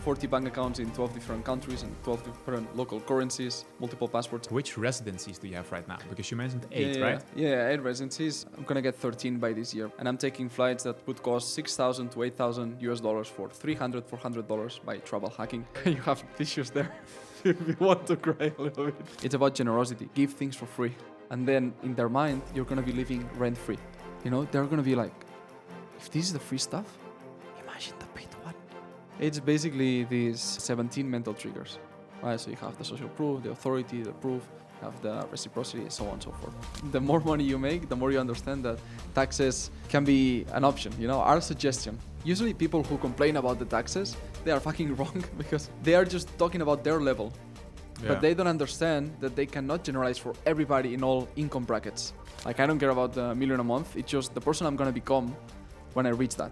40 bank accounts in 12 different countries and 12 different local currencies, multiple passports. Which residencies do you have right now? Because you mentioned 8, right? Yeah, 8 residencies. I'm gonna get 13 by this year. And I'm taking flights that would cost $6,000 to $8,000 for $300, $400 by travel hacking. You have tissues there if you want to cry a little bit. It's about generosity. Give things for free. And then in their mind, you're gonna be living rent-free. You know, they're gonna be like, if this is the free stuff, imagine the paid one. It's basically these 17 mental triggers, right? So you have the social proof, the authority, the proof, you have the reciprocity, so on and so forth. The more money you make, the more you understand that taxes can be an option. You know, our suggestion. Usually people who complain about the taxes, they are fucking wrong because they are just talking about their level. Yeah. But they don't understand that they cannot generalize for everybody in all income brackets. Like, I don't care about the million a month. It's just the person I'm gonna become when I reach that.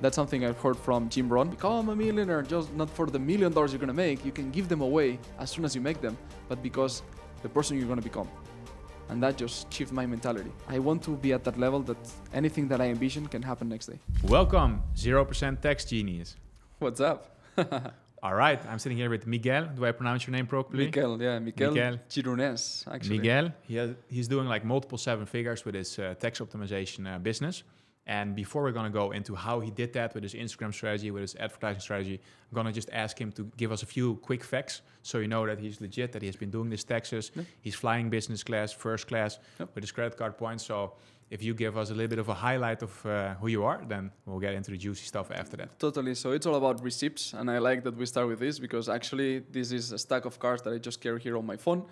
That's something I've heard from Jim Rohn. Become a millionaire, just not for the $1 million you're gonna make. You can give them away as soon as you make them, but because the person you're gonna become. And that just shifted my mentality. I want to be at that level that anything that I envision can happen next day. Welcome, 0% Tax Genius. What's up? All right, I'm sitting here with Miguel. Do I pronounce your name properly? Miquel Gironès, actually. Miguel, he's doing like multiple 7 figures with his tax optimization business. And before we're going to go into how he did that with his Instagram strategy, with his advertising strategy, I'm going to just ask him to give us a few quick facts so you know that he's legit, that he has been doing these taxes. Yep. He's flying business class, first class, with his credit card points. So if you give us a little bit of a highlight of who you are, then we'll get into the juicy stuff after that. Totally. So it's all about receipts. And I like that we start with this because actually this is a stack of cards that I just carry here on my phone.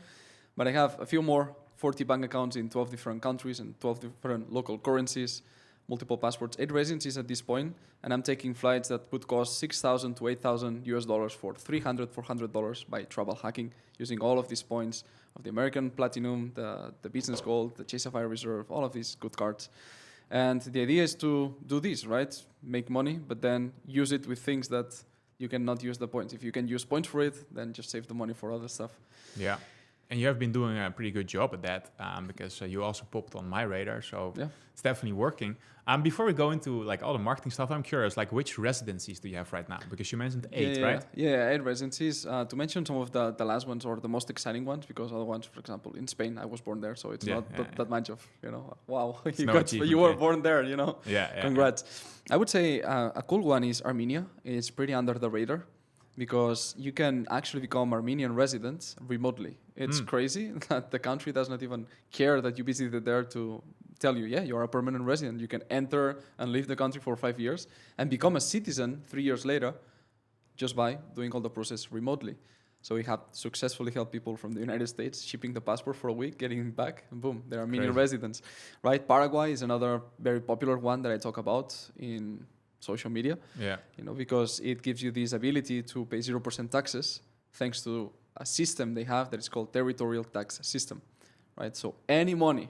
But I have a few more, 40 bank accounts in 12 different countries and 12 different local currencies, multiple passports, 8 residencies at this point, and I'm taking flights that would cost $6,000 to $8,000 for $300, $400 by travel hacking, using all of these points of the American Platinum, the Business Gold, the Chase Sapphire Reserve, all of these good cards. And the idea is to do this, right? Make money, but then use it with things that you cannot use the points. If you can use points for it, then just save the money for other stuff. Yeah. And you have been doing a pretty good job at that because you also popped on my radar. So it's definitely working. Before we go into like all the marketing stuff, I'm curious, like which residencies do you have right now? Because you mentioned 8, right? Yeah, 8 residencies. To mention some of the last ones or the most exciting ones, because other ones, for example, in Spain, I was born there. So it's not that much of, wow, you were born there, Yeah. Congrats. I would say a cool one is Armenia. It's pretty under the radar, because you can actually become Armenian residents remotely. It's crazy that the country does not even care that you visited there to tell you, you're a permanent resident. You can enter and leave the country for 5 years and become a citizen 3 years later just by doing all the process remotely. So we have successfully helped people from the United States shipping the passport for a week, getting it back, and boom, they're Armenian residents, right? Paraguay is another very popular one that I talk about in social media, because it gives you this ability to pay 0% taxes thanks to a system they have that is called territorial tax system, right? So any money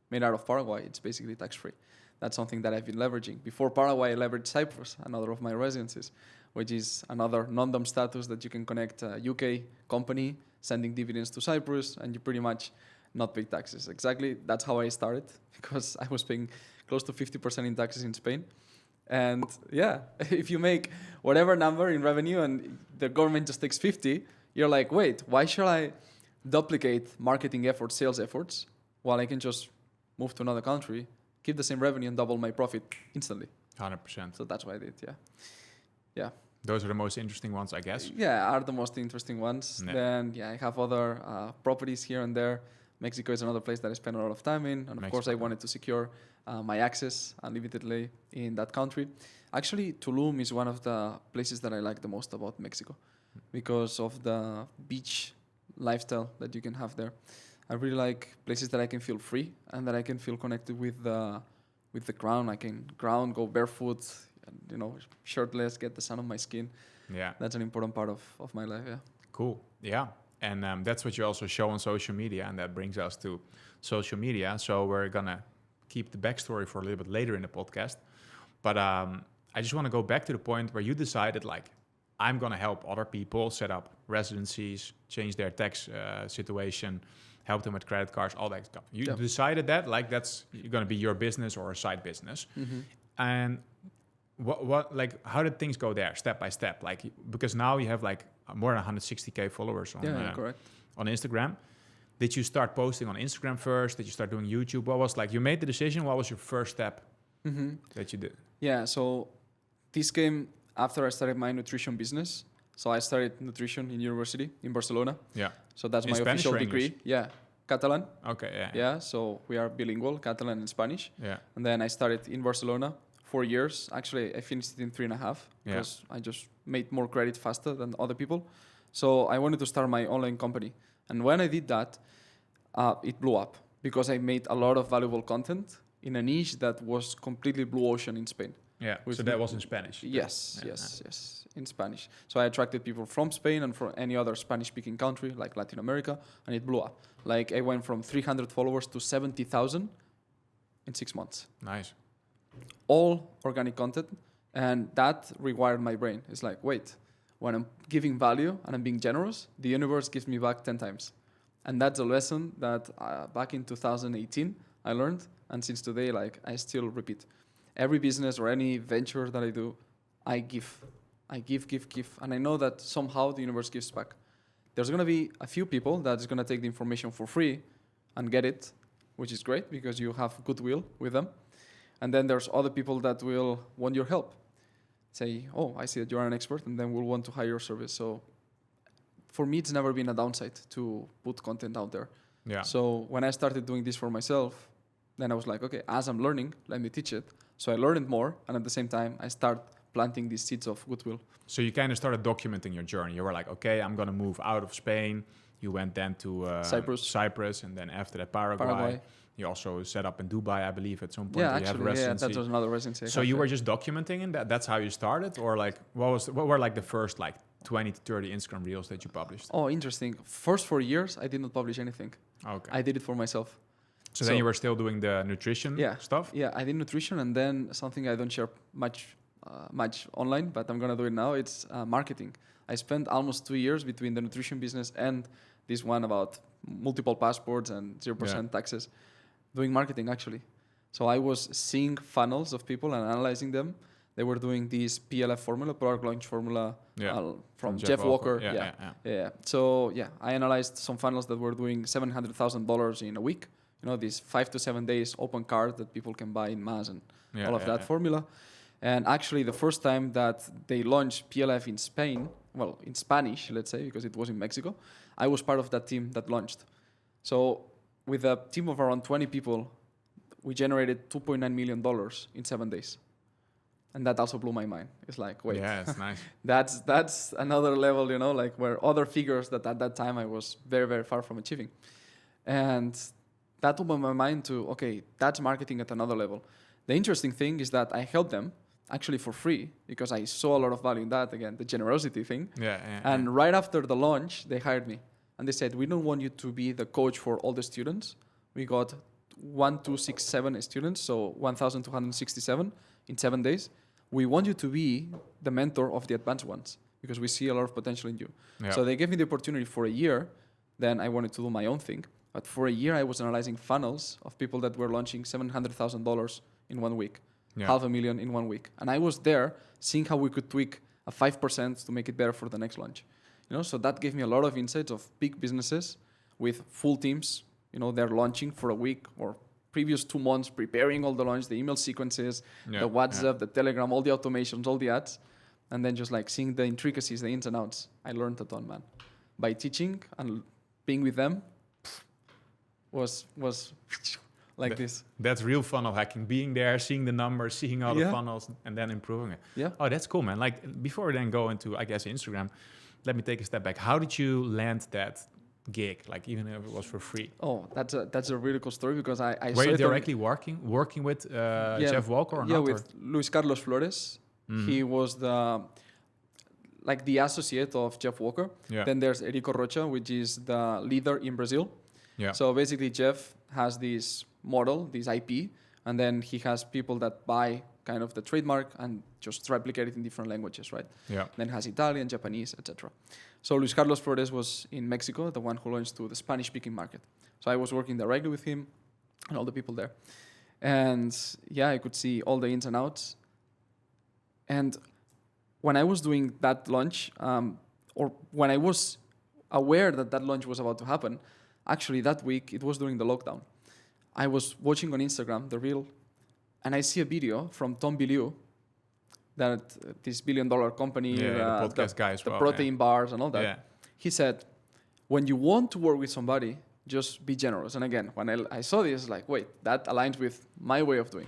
made out of Paraguay, it's basically tax-free. That's something that I've been leveraging. Before Paraguay, I leveraged Cyprus, another of my residencies, which is another non-dom status that you can connect a UK company sending dividends to Cyprus, and you pretty much not pay taxes. Exactly, that's how I started, because I was paying close to 50% in taxes in Spain. And if you make whatever number in revenue and the government just takes 50, you're like, wait, why should I duplicate marketing efforts, sales efforts, while I can just move to another country, keep the same revenue and double my profit instantly? 100%. So that's what I did, yeah. Those are the most interesting ones, I guess. Yeah, are the most interesting ones. Yeah. Then, I have other properties here and there. Mexico is another place that I spend a lot of time in. And of course, I wanted to secure my access unlimitedly in that country. Actually, Tulum is one of the places that I like the most about Mexico because of the beach lifestyle that you can have there. I really like places that I can feel free and that I can feel connected with the ground. I can go barefoot, shirtless, get the sun on my skin. Yeah. That's an important part of my life, Cool, yeah. And that's what you also show on social media, and that brings us to social media. So we're going to keep the backstory for a little bit later in the podcast. But I just want to go back to the point where you decided, like, I'm going to help other people set up residencies, change their tax situation, help them with credit cards, all that stuff. You decided that, like, that's going to be your business or a side business. Mm-hmm. And what like how did things go there step by step? Like because now you have like more than 160K followers on correct. on Instagram. Did you start posting on Instagram first? Did you start doing YouTube? What was like you made the decision? What was your first step that you did? Yeah, so this came after I started my nutrition business. So I studied nutrition in university in Barcelona. Yeah. So that's In my Spanish official or degree. English? Yeah, Catalan. Okay. Yeah. Yeah, so we are bilingual, Catalan and Spanish. Yeah. And then I started in Barcelona 4 years. Actually, I finished it in 3.5 because I just made more credit faster than other people. So I wanted to start my online company. And when I did that, it blew up because I made a lot of valuable content in a niche that was completely blue ocean in Spain. Yeah. So that was in Spanish. Yes, in Spanish. So I attracted people from Spain and from any other Spanish-speaking country like Latin America, and it blew up. Like I went from 300 followers to 70,000 in 6 months. Nice. All organic content, and that rewired my brain. It's like, wait, when I'm giving value and I'm being generous, the universe gives me back 10 times. And that's a lesson that back in 2018 I learned, and since today, like I still repeat. Every business or any venture that I do, I give, and I know that somehow the universe gives back. There's gonna be a few people that's gonna take the information for free and get it, which is great because you have goodwill with them. And then there's other people that will want your help. Say, oh, I see that you're an expert, and then will want to hire your service. So for me, it's never been a downside to put content out there. Yeah. So when I started doing this for myself, then I was like, okay, as I'm learning, let me teach it. So I learned more, and at the same time, I start planting these seeds of goodwill. So you kind of started documenting your journey. You were like, okay, I'm gonna move out of Spain. You went then to Cyprus, and then after that Paraguay. You also set up in Dubai, I believe, at some point. Yeah, you actually, have residency. that was another residency. So you were just documenting in that. That's how you started, or like what were like the first like 20 to 30 Instagram reels that you published? Oh, interesting. First 4 years, I did not publish anything. Okay. I did it for myself. So then you were still doing the nutrition stuff? Yeah, I did nutrition, and then something I don't share much online, but I'm gonna do it now. It's marketing. I spent almost 2 years between the nutrition business and this one about multiple passports and 0% taxes, doing marketing actually. So I was seeing funnels of people and analyzing them. They were doing this PLF formula, product launch formula, from Jeff Walker. Yeah. So I analyzed some funnels that were doing $700,000 in a week. You know, these 5 to 7 days open cart that people can buy in mass and all of that formula. And actually, the first time that they launched PLF in Spain, well, in Spanish, let's say, because it was in Mexico, I was part of that team that launched. So with a team of around 20 people, we generated $2.9 million in 7 days. And that also blew my mind. It's like, wait. Yeah, it's nice. that's another level, you know, like where other figures that at that time I was very, very far from achieving. And that opened my mind to, okay, that's marketing at another level. The interesting thing is that I helped them actually for free because I saw a lot of value in that, again, the generosity thing. And right after the launch, they hired me. And they said, we don't want you to be the coach for all the students. We got 1,267 students, so 1,267 in 7 days. We want you to be the mentor of the advanced ones because we see a lot of potential in you. Yeah. So they gave me the opportunity for a year. Then I wanted to do my own thing. But for a year, I was analyzing funnels of people that were launching $700,000 in 1 week, $500,000 in 1 week. And I was there seeing how we could tweak a 5% to make it better for the next launch. You know, so that gave me a lot of insights of big businesses with full teams. You know, they're launching for a week or previous 2 months, preparing all the launch, the email sequences, the WhatsApp, the Telegram, all the automations, all the ads, and then just like seeing the intricacies, the ins and outs. I learned a ton, man. By teaching and being with them was like this. That's real funnel hacking. Being there, seeing the numbers, seeing all the funnels, and then improving it. Yeah. Oh, that's cool, man. Like before we then go into, I guess, Instagram, let me take a step back. How did you land that gig? Like even if it was for free? Oh, that's a really cool story because I were you directly working with Jeff Walker or not? Yeah, with Luis Carlos Flores. Mm-hmm. He was the associate of Jeff Walker. Yeah. Then there's Erico Rocha, which is the leader in Brazil. Yeah. So basically, Jeff has this model, this IP, and then he has people that buy kind of the trademark and just replicate it in different languages, right? Yeah. Then has Italian, Japanese, etc. So Luis Carlos Flores was in Mexico, the one who launched to the Spanish-speaking market. So I was working directly with him and all the people there. And I could see all the ins and outs. And when I was doing that launch, or when I was aware that that launch was about to happen, actually that week, it was during the lockdown. I was watching on Instagram, the reel, and I see a video from Tom Bilyeu, that this $1 billion company, the podcast guy as the well, protein bars and all that. Yeah. He said, when you want to work with somebody, just be generous. And again, when I saw this, like, wait, that aligns with my way of doing.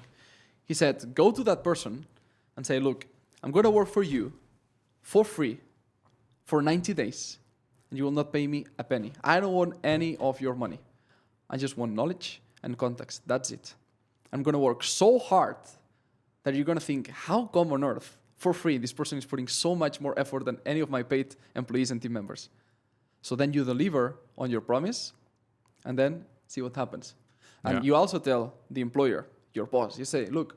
He said, go to that person and say, look, I'm going to work for you for free for 90 days, and you will not pay me a penny. I don't want any of your money. I just want knowledge and context. That's it. I'm going to work so hard that you're going to think, how come on earth, for free, this person is putting so much more effort than any of my paid employees and team members. So then you deliver on your promise, and then see what happens. And you also tell the employer, your boss, you say, look,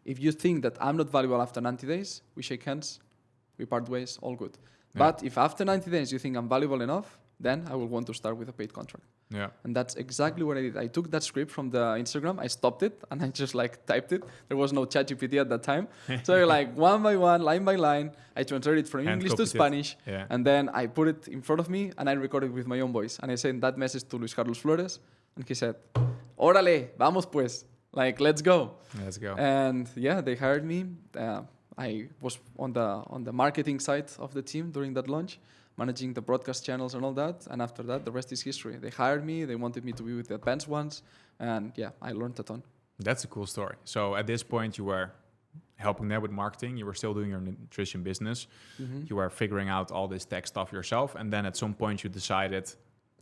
if you think that I'm not valuable after 90 days, we shake hands, we part ways, all good. Yeah. But if after 90 days you think I'm valuable enough, then I will want to start with a paid contract. Yeah. And that's exactly what I did. I took that script from the Instagram, I stopped it, and I just like typed it. There was no ChatGPT at that time. So like one by one, line by line, I translated it from English to Spanish, and then I put it in front of me, and I recorded with my own voice. And I sent that message to Luis Carlos Flores, and he said, órale, vamos pues, like, let's go. Let's go. And yeah, they hired me. I was on the marketing side of the team during that launch, managing the broadcast channels and all that. And after that, the rest is history. They hired me. They wanted me to be with the advanced ones. And yeah, I learned a ton. That's a cool story. So at this point, you were helping them with marketing. You were still doing your nutrition business. Mm-hmm. You were figuring out all this tech stuff yourself. And then at some point, you decided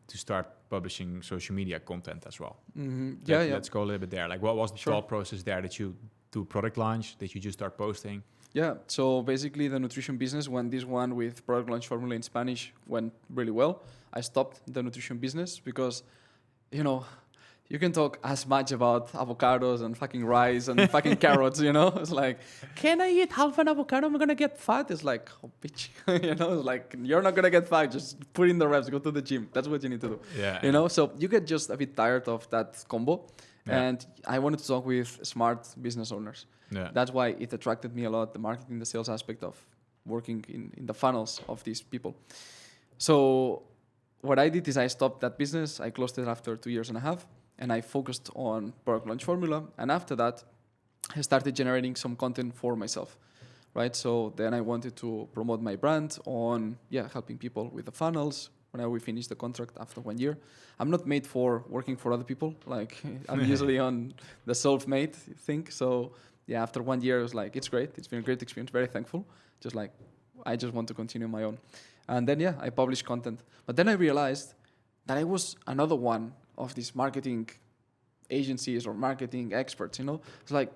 to start publishing social media content as well. Mm-hmm. Let's go a little bit there. Like, what was the thought process there? Did you do product launch? Did you just start posting? Yeah, so basically the nutrition business, when this one with product launch formula in Spanish went really well, I stopped the nutrition business because, you know, you can talk as much about avocados and fucking rice and fucking carrots, you know? It's like, can I eat half an avocado? I'm going to get fat. It's like, oh, bitch. You know, it's like, you're not going to get fat. Just put in the reps, go to the gym. That's what you need to do. Yeah. You know, so you get just a bit tired of that combo. Yeah. And I wanted to talk with smart business owners. Yeah. That's why it attracted me a lot, the marketing, the sales aspect of working in the funnels of these people. So what I did is I stopped that business. I closed it after 2.5 years. And I focused on product launch formula. And after that, I started generating some content for myself, right? So then I wanted to promote my brand on, helping people with the funnels. When we finish the contract after 1 year, I'm not made for working for other people. Like I'm usually on the self-made thing. So yeah, after 1 year, it was like, it's great. It's been a great experience. Very thankful. Just like, I just want to continue my own. And then, I published content. But then I realized that I was another one of these marketing agencies or marketing experts, you know? It's like,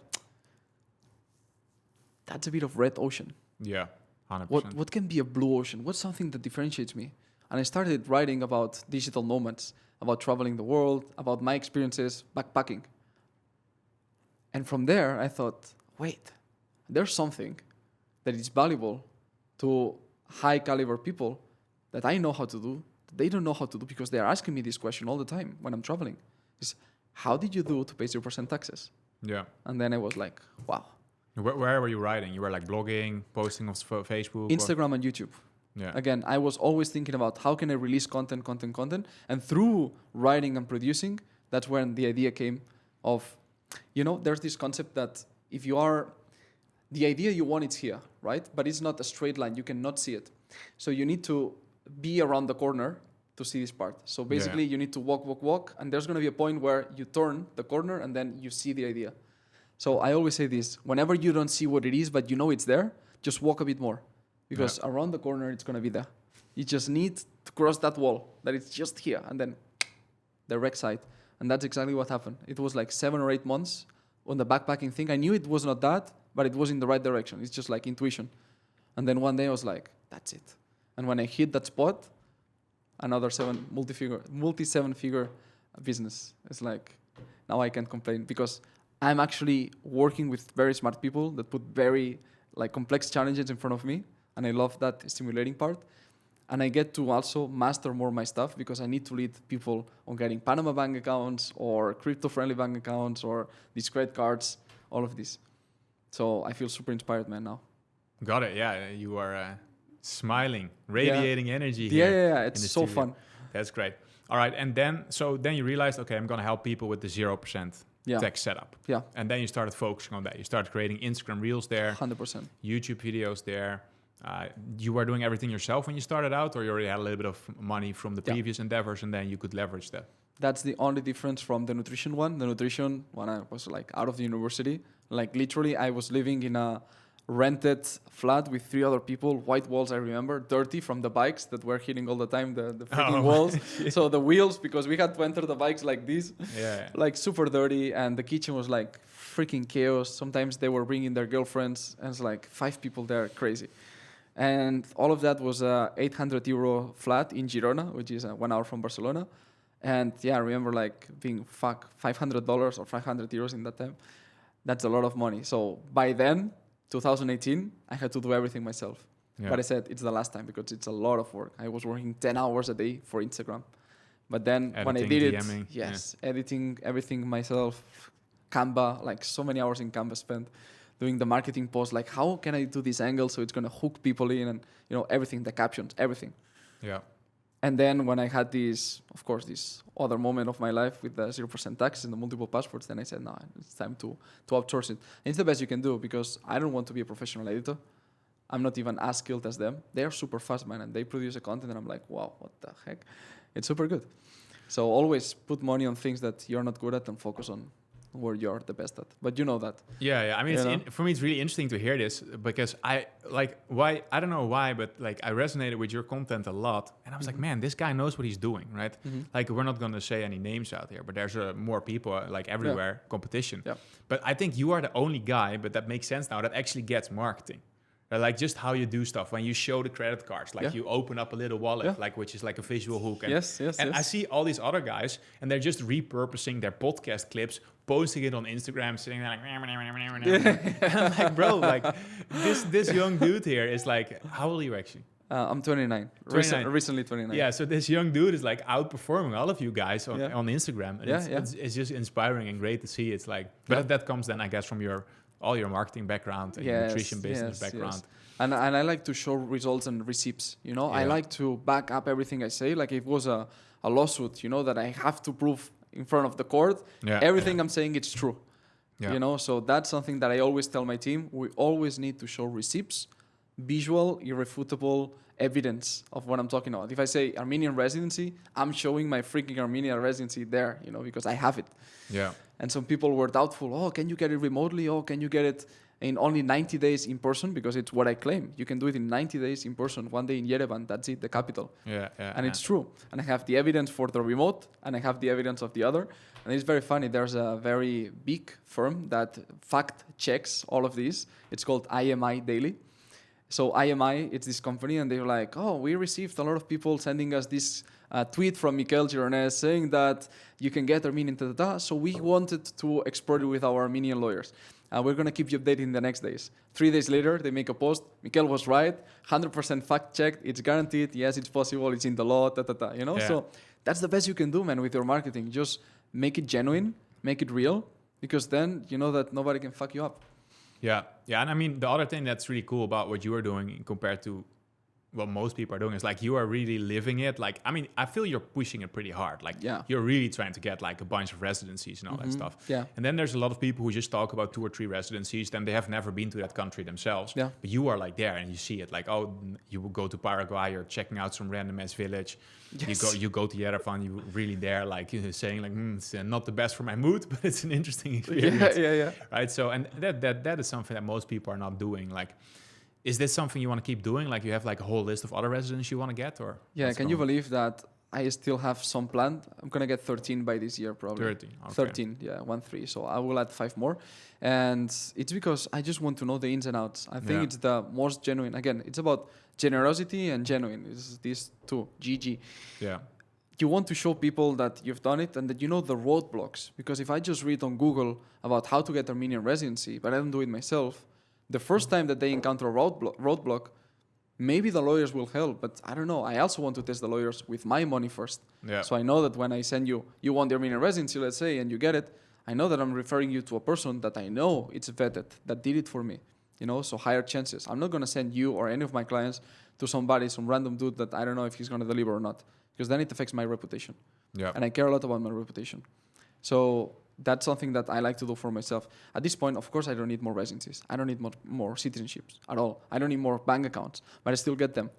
that's a bit of red ocean. Yeah, 100%. What can be a blue ocean? What's something that differentiates me? And I started writing about digital nomads, about traveling the world, about my experiences backpacking. And from there, I thought, wait, there's something that is valuable to high caliber people that I know how to do, that they don't know how to do, because they are asking me this question all the time when I'm traveling. Is how did you do to pay 0% taxes? Yeah. And then I was like, wow. Where were you writing? You were like blogging, posting on Facebook? Instagram and YouTube. Yeah. Again, I was always thinking about how can I release content. And through writing and producing, that's when the idea came of, you know, there's this concept that if you are, the idea you want, it's here, right? But it's not a straight line. You cannot see it. So you need to be around the corner to see this part. So basically you need to walk. And there's going to be a point where you turn the corner and then you see the idea. So I always say this, whenever you don't see what it is, but you know it's there, just walk a bit more. Because around the corner, it's going to be there. You just need to cross that wall, that it's just here, and then the rec side. And that's exactly what happened. It was like 7 or 8 months on the backpacking thing. I knew it was not that, but it was in the right direction. It's just like intuition. And then one day I was like, that's it. And when I hit that spot, another multi 7-figure business. It's like, now I can't complain because I'm actually working with very smart people that put very like complex challenges in front of me. And I love that stimulating part. And I get to also master more my stuff because I need to lead people on getting Panama bank accounts or crypto-friendly bank accounts or these credit cards, all of this. So I feel super inspired, man, now. Got it. Yeah, you are smiling, radiating energy here. Yeah. in It's the so studio. fun. That's great. All right, and then you realized, okay, I'm gonna help people with the 0% tech setup. Yeah. And then you started focusing on that. You started creating Instagram Reels there, 100%. YouTube videos there. You were doing everything yourself when you started out, or you already had a little bit of money from the previous endeavors, and then you could leverage that? That's the only difference from the nutrition one. The nutrition, when I was like out of the university, like literally I was living in a rented flat with 3 other people, white walls, I remember, dirty from the bikes that were hitting all the time, the freaking walls. So the wheels, because we had to enter the bikes like this, like super dirty, and the kitchen was like freaking chaos. Sometimes they were bringing their girlfriends, and it's like 5 people there, crazy. And all of that was a 800 euro flat in Girone, which is 1 hour from Barcelona. And yeah, I remember like being $500 or 500 euros in that time. That's a lot of money. So by then, 2018, I had to do everything myself. Yeah. But I said it's the last time because it's a lot of work. I was working 10 hours a day for Instagram. But then editing, when I did it, editing everything myself, Canva, like so many hours in Canva spent doing the marketing post, like how can I do this angle so it's going to hook people in, and everything, the captions, everything. Yeah. And then when I had this other moment of my life with the 0% tax and the multiple passports, then I said, no, it's time to outsource it. And it's the best you can do because I don't want to be a professional editor. I'm not even as skilled as them. They're super fast, man, and they produce a content and I'm like, wow, what the heck? It's super good. So always put money on things that you're not good at and focus on where you're the best at. But you know that. Yeah. I mean, for me, it's really interesting to hear this because I don't know why, but like I resonated with your content a lot. And I was like, man, this guy knows what he's doing, right? Mm-hmm. Like we're not going to say any names out here, but there's more people like everywhere, competition. Yeah. But I think you are the only guy, but that makes sense now, that actually gets marketing. Like just how you do stuff when you show the credit cards, like you open up a little wallet, like which is like a visual hook. And, I see all these other guys and they're just repurposing their podcast clips, posting it on Instagram, sitting there like, and I'm like, bro, like this young dude here is like, how old are you actually? I'm 29. Recently 29. Yeah, so this young dude is like outperforming all of you guys on Instagram. And it's just inspiring and great to see. It's like, but that comes then, I guess, from all your marketing background and your nutrition business background. Yes. And I like to show results and receipts, I like to back up everything I say. Like if it was a lawsuit, that I have to prove in front of the court, everything I'm saying, it's true. Yeah. So that's something that I always tell my team. We always need to show receipts, visual, irrefutable evidence of what I'm talking about. If I say Armenian residency, I'm showing my freaking Armenian residency there, because I have it. Yeah. And some people were doubtful. Oh, can you get it remotely? Oh, can you get it in only 90 days in person? Because it's what I claim. You can do it in 90 days in person, 1 day in Yerevan. That's it, the capital. And it's true. And I have the evidence for the remote, and I have the evidence of the other. And it's very funny. There's a very big firm that fact checks all of these. It's called IMI Daily. So IMI, it's this company, and they're like, oh, we received a lot of people sending us this tweet from Miquel Gironès saying that you can get Armenian so we wanted to explore it with our Armenian lawyers. We're going to keep you updated in the next days. 3 days later, they make a post. Miquel was right, 100% fact-checked, it's guaranteed, yes, it's possible, it's in the law, So that's the best you can do, man, with your marketing. Just make it genuine, make it real, because then you know that nobody can fuck you up. Yeah, and I mean, the other thing that's really cool about what you are doing compared to what most people are doing is like you are really living it. Like, I mean, I feel you're pushing it pretty hard. Like, you're really trying to get like a bunch of residencies and all that stuff. Yeah. And then there's a lot of people who just talk about 2 or 3 residencies, then they have never been to that country themselves. Yeah. But you are like there and you see it. Like, oh, you will go to Paraguay, you're checking out some random ass village. Yes. You go to Yerevan, you're really there, like saying like, it's not the best for my mood, but it's an interesting experience. Yeah. Right. So, and that is something that most people are not doing. Like, is this something you want to keep doing? Like you have like a whole list of other residents you want to get, or? Yeah, can you believe that I still have some planned? I'm going to get 13 by this year, probably. 13, okay. 13, 13. So I will add 5 more. And it's because I just want to know the ins and outs. I think it's the most genuine. Again, it's about generosity and genuine. It's these two, GG. Yeah. You want to show people that you've done it and that you know the roadblocks. Because if I just read on Google about how to get Armenian residency, but I don't do it myself, the first time that they encounter a roadblock, maybe the lawyers will help, but I don't know. I also want to test the lawyers with my money first. Yeah. So I know that when I send you want the Armenian residency, let's say, and you get it, I know that I'm referring you to a person that I know it's vetted, that did it for me. so higher chances. I'm not going to send you or any of my clients to some random dude that I don't know if he's going to deliver or not, because then it affects my reputation. Yeah. And I care a lot about my reputation. So that's something that I like to do for myself. At this point, of course, I don't need more residencies. I don't need more citizenships at all. I don't need more bank accounts, but I still get them.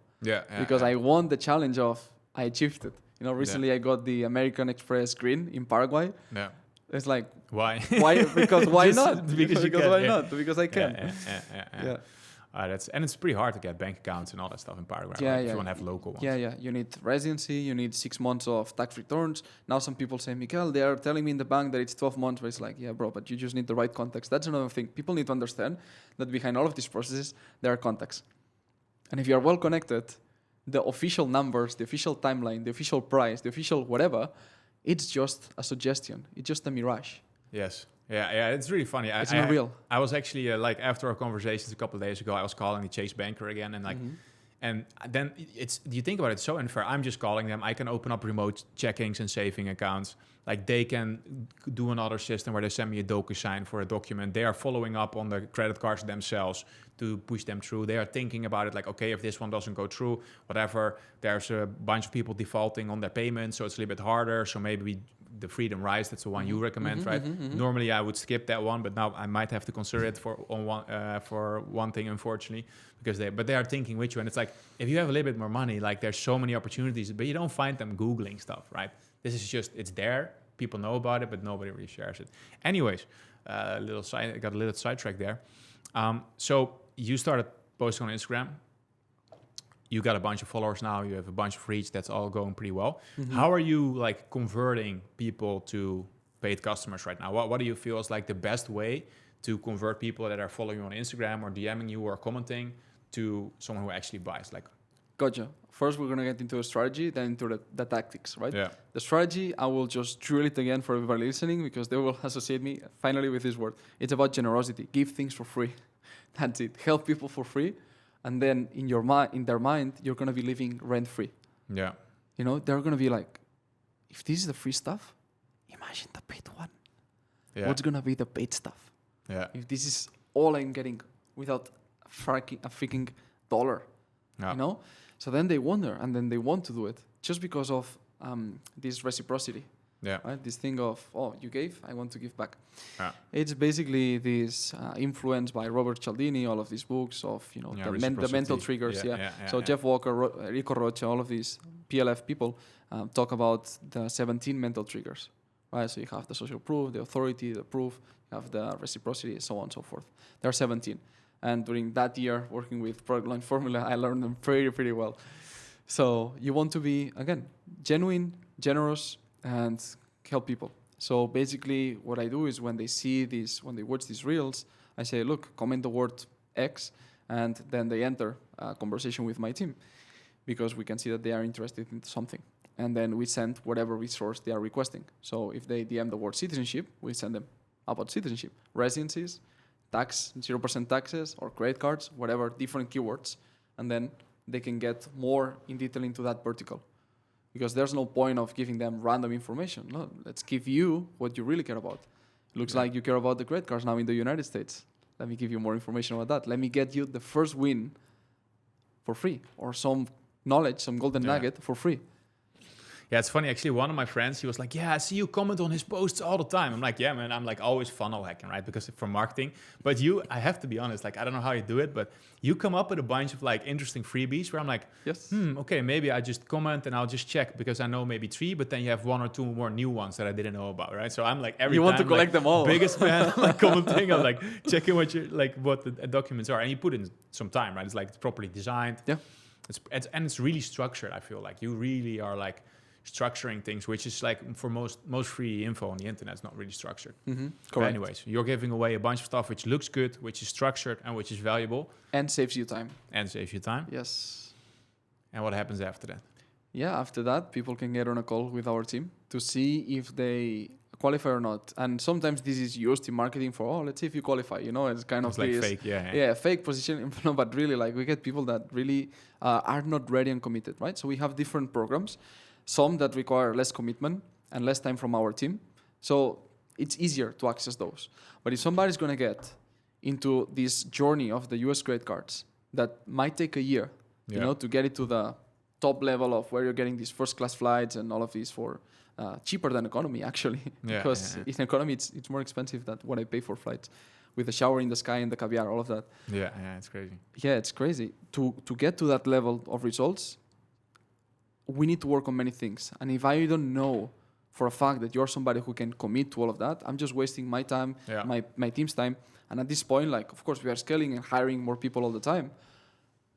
Because I want the challenge of I achieved it. Recently I got the American Express green in Paraguay. Yeah. It's like, why? Because why Just not? Because you can, why not? Because I can. Yeah. And it's pretty hard to get bank accounts and all that stuff in Paraguay. If you want to have local ones. Yeah. You need residency. You need 6 months of tax returns. Now some people say, Miquel, they are telling me in the bank that it's 12 months. But it's like, yeah, bro, but you just need the right context. That's another thing. People need to understand that behind all of these processes, there are contacts. And if you are well connected, the official numbers, the official timeline, the official price, the official whatever, it's just a suggestion. It's just a mirage. Yes. Yeah, it's really funny. It's not real. I was actually after our conversations a couple of days ago, I was calling the Chase banker again, and and then you think about it, it's so unfair. I'm just calling them. I can open up remote checkings and saving accounts. Like they can do another system where they send me a DocuSign for a document. They are following up on the credit cards themselves to push them through. They are thinking about it like, okay, if this one doesn't go through, whatever, there's a bunch of people defaulting on their payments, so it's a little bit harder. So maybe the Freedom Rise, that's the one you recommend, right? Normally I would skip that one, but now I might have to consider it for one thing, unfortunately, because they are thinking with you. And it's like, if you have a little bit more money, like there's so many opportunities, but you don't find them Googling stuff, right? This is just, it's there. People know about it, but nobody really shares it. Anyways, I got a little sidetrack there. So you started posting on Instagram. You got a bunch of followers now. You have a bunch of reach. That's all going pretty well. How are you like converting people to paid customers right now? What do you feel is like the best way to convert people that are following you on Instagram or DMing you or commenting to someone who actually buys? Like, gotcha. First, we're gonna get into the strategy, then into the tactics, right? Yeah. The strategy, I will just drill it again for everybody listening because they will associate me finally with this word. It's about generosity. Give things for free. That's it. Help people for free. And then in their mind, you're going to be living rent-free. Yeah. They're going to be like, if this is the free stuff, imagine the paid one. Yeah. What's going to be the paid stuff? Yeah. If this is all I'm getting without a freaking dollar, So then they wonder, and then they want to do it just because of this reciprocity. Yeah. Right? This thing of, you gave, I want to give back. Yeah. It's basically this influence by Robert Cialdini, all of these books of, the mental triggers. So Jeff Walker, Rico Rocha, all of these PLF people talk about the 17 mental triggers. Right? So you have the social proof, the authority, the proof, you have the reciprocity, so on and so forth. There are 17. And during that year, working with Product Line Formula, I learned them pretty, pretty well. So you want to be, again, genuine, generous, and help people. So basically what I do is when they watch these reels, I say, look, comment the word X, and then they enter a conversation with my team because we can see that they are interested in something. And then we send whatever resource they are requesting. So if they DM the word citizenship, we send them about citizenship, residencies, tax, 0% taxes, or credit cards, whatever, different keywords. And then they can get more in detail into that vertical. Because there's no point of giving them random information. No, let's give you what you really care about. Looks like you care about the credit cards now in the United States. Let me give you more information about that. Let me get you the first win for free, or some knowledge, some golden nugget for free. Yeah, it's funny. Actually, one of my friends, he was like, I see you comment on his posts all the time. I'm like, yeah, man, I'm like always funnel hacking, right? Because for marketing. But I have to be honest, like, I don't know how you do it, but you come up with a bunch of like interesting freebies where I'm like, yes, okay, maybe I just comment and I'll just check because I know maybe 3, but then you have 1 or 2 more new ones that I didn't know about, right? So I'm like, every time, you want to collect them all. Biggest fan, like commenting, I'm like checking what the documents are. And you put in some time, right? It's like it's properly designed. Yeah. It's really structured. I feel like you really are like structuring things, which is like for most free info on the internet is not really structured. Correct. But anyways, you're giving away a bunch of stuff which looks good, which is structured, and which is valuable. And saves you time. Yes. And what happens after that? Yeah, after that, people can get on a call with our team to see if they qualify or not. And sometimes this is used in marketing for, let's see if you qualify. It's kind of like this, fake, fake position. No, but really, like we get people that really are not ready and committed, right? So we have different programs. Some that require less commitment and less time from our team. So it's easier to access those. But if somebody's going to get into this journey of the US credit cards that might take a year, you know, to get it to the top level of where you're getting these first class flights and all of these for cheaper than economy, actually. Because in economy, it's more expensive than what I pay for flights with the shower in the sky and the caviar, all of that. Yeah, it's crazy. Yeah, it's crazy. To get to that level of results, we need to work on many things. And if I don't know for a fact that you're somebody who can commit to all of that, I'm just wasting my time, my team's time. And at this point, like, of course, we are scaling and hiring more people all the time.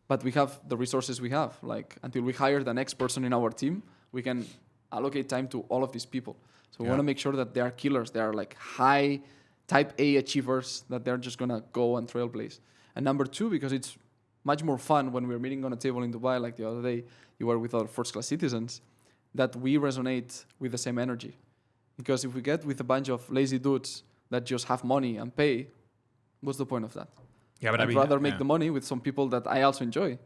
But we have the resources we have. Like, until we hire the next person in our team, we can allocate time to all of these people. So we want to make sure that they are killers. They are like high type A achievers, that they're just going to go and trailblaze. And number two, because it's much more fun when we're meeting on a table in Dubai, like the other day, you were with our first-class citizens, that we resonate with the same energy. Because if we get with a bunch of lazy dudes that just have money and pay, what's the point of that? Yeah, but I'd rather make the money with some people that I also enjoy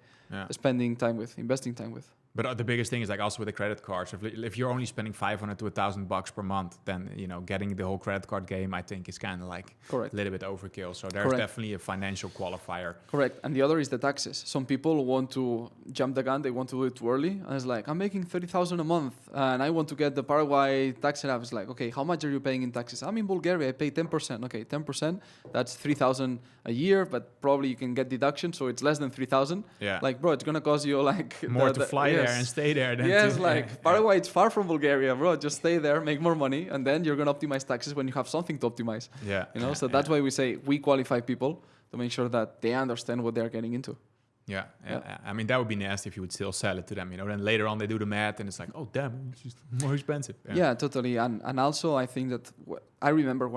spending time with, investing time with. But the biggest thing is like also with the credit cards. If you're only spending $500 to $1,000 per month, then getting the whole credit card game, I think, is kind of like a little bit overkill. So there's definitely a financial qualifier. Correct. And the other is the taxes. Some people want to jump the gun; they want to do it too early. And it's like, I'm making $30,000 a month, and I want to get the Paraguay tax setup. It's like, okay, how much are you paying in taxes? I'm in Bulgaria. I pay 10%. Okay, 10%. That's $3,000 a year, but probably you can get deduction, so it's less than $3,000. Yeah. Like, bro, it's gonna cost you like more to fly there and stay there. Paraguay, it's far from Bulgaria, bro. Just stay there, make more money, and then you're gonna optimize taxes when you have something to optimize. So that's why we say we qualify people to make sure that they understand what they're getting into. Yeah. I mean, that would be nasty if you would still sell it to them, Then later on they do the math and it's like, oh, damn, it's just more expensive. Yeah, totally. And also I think that I remember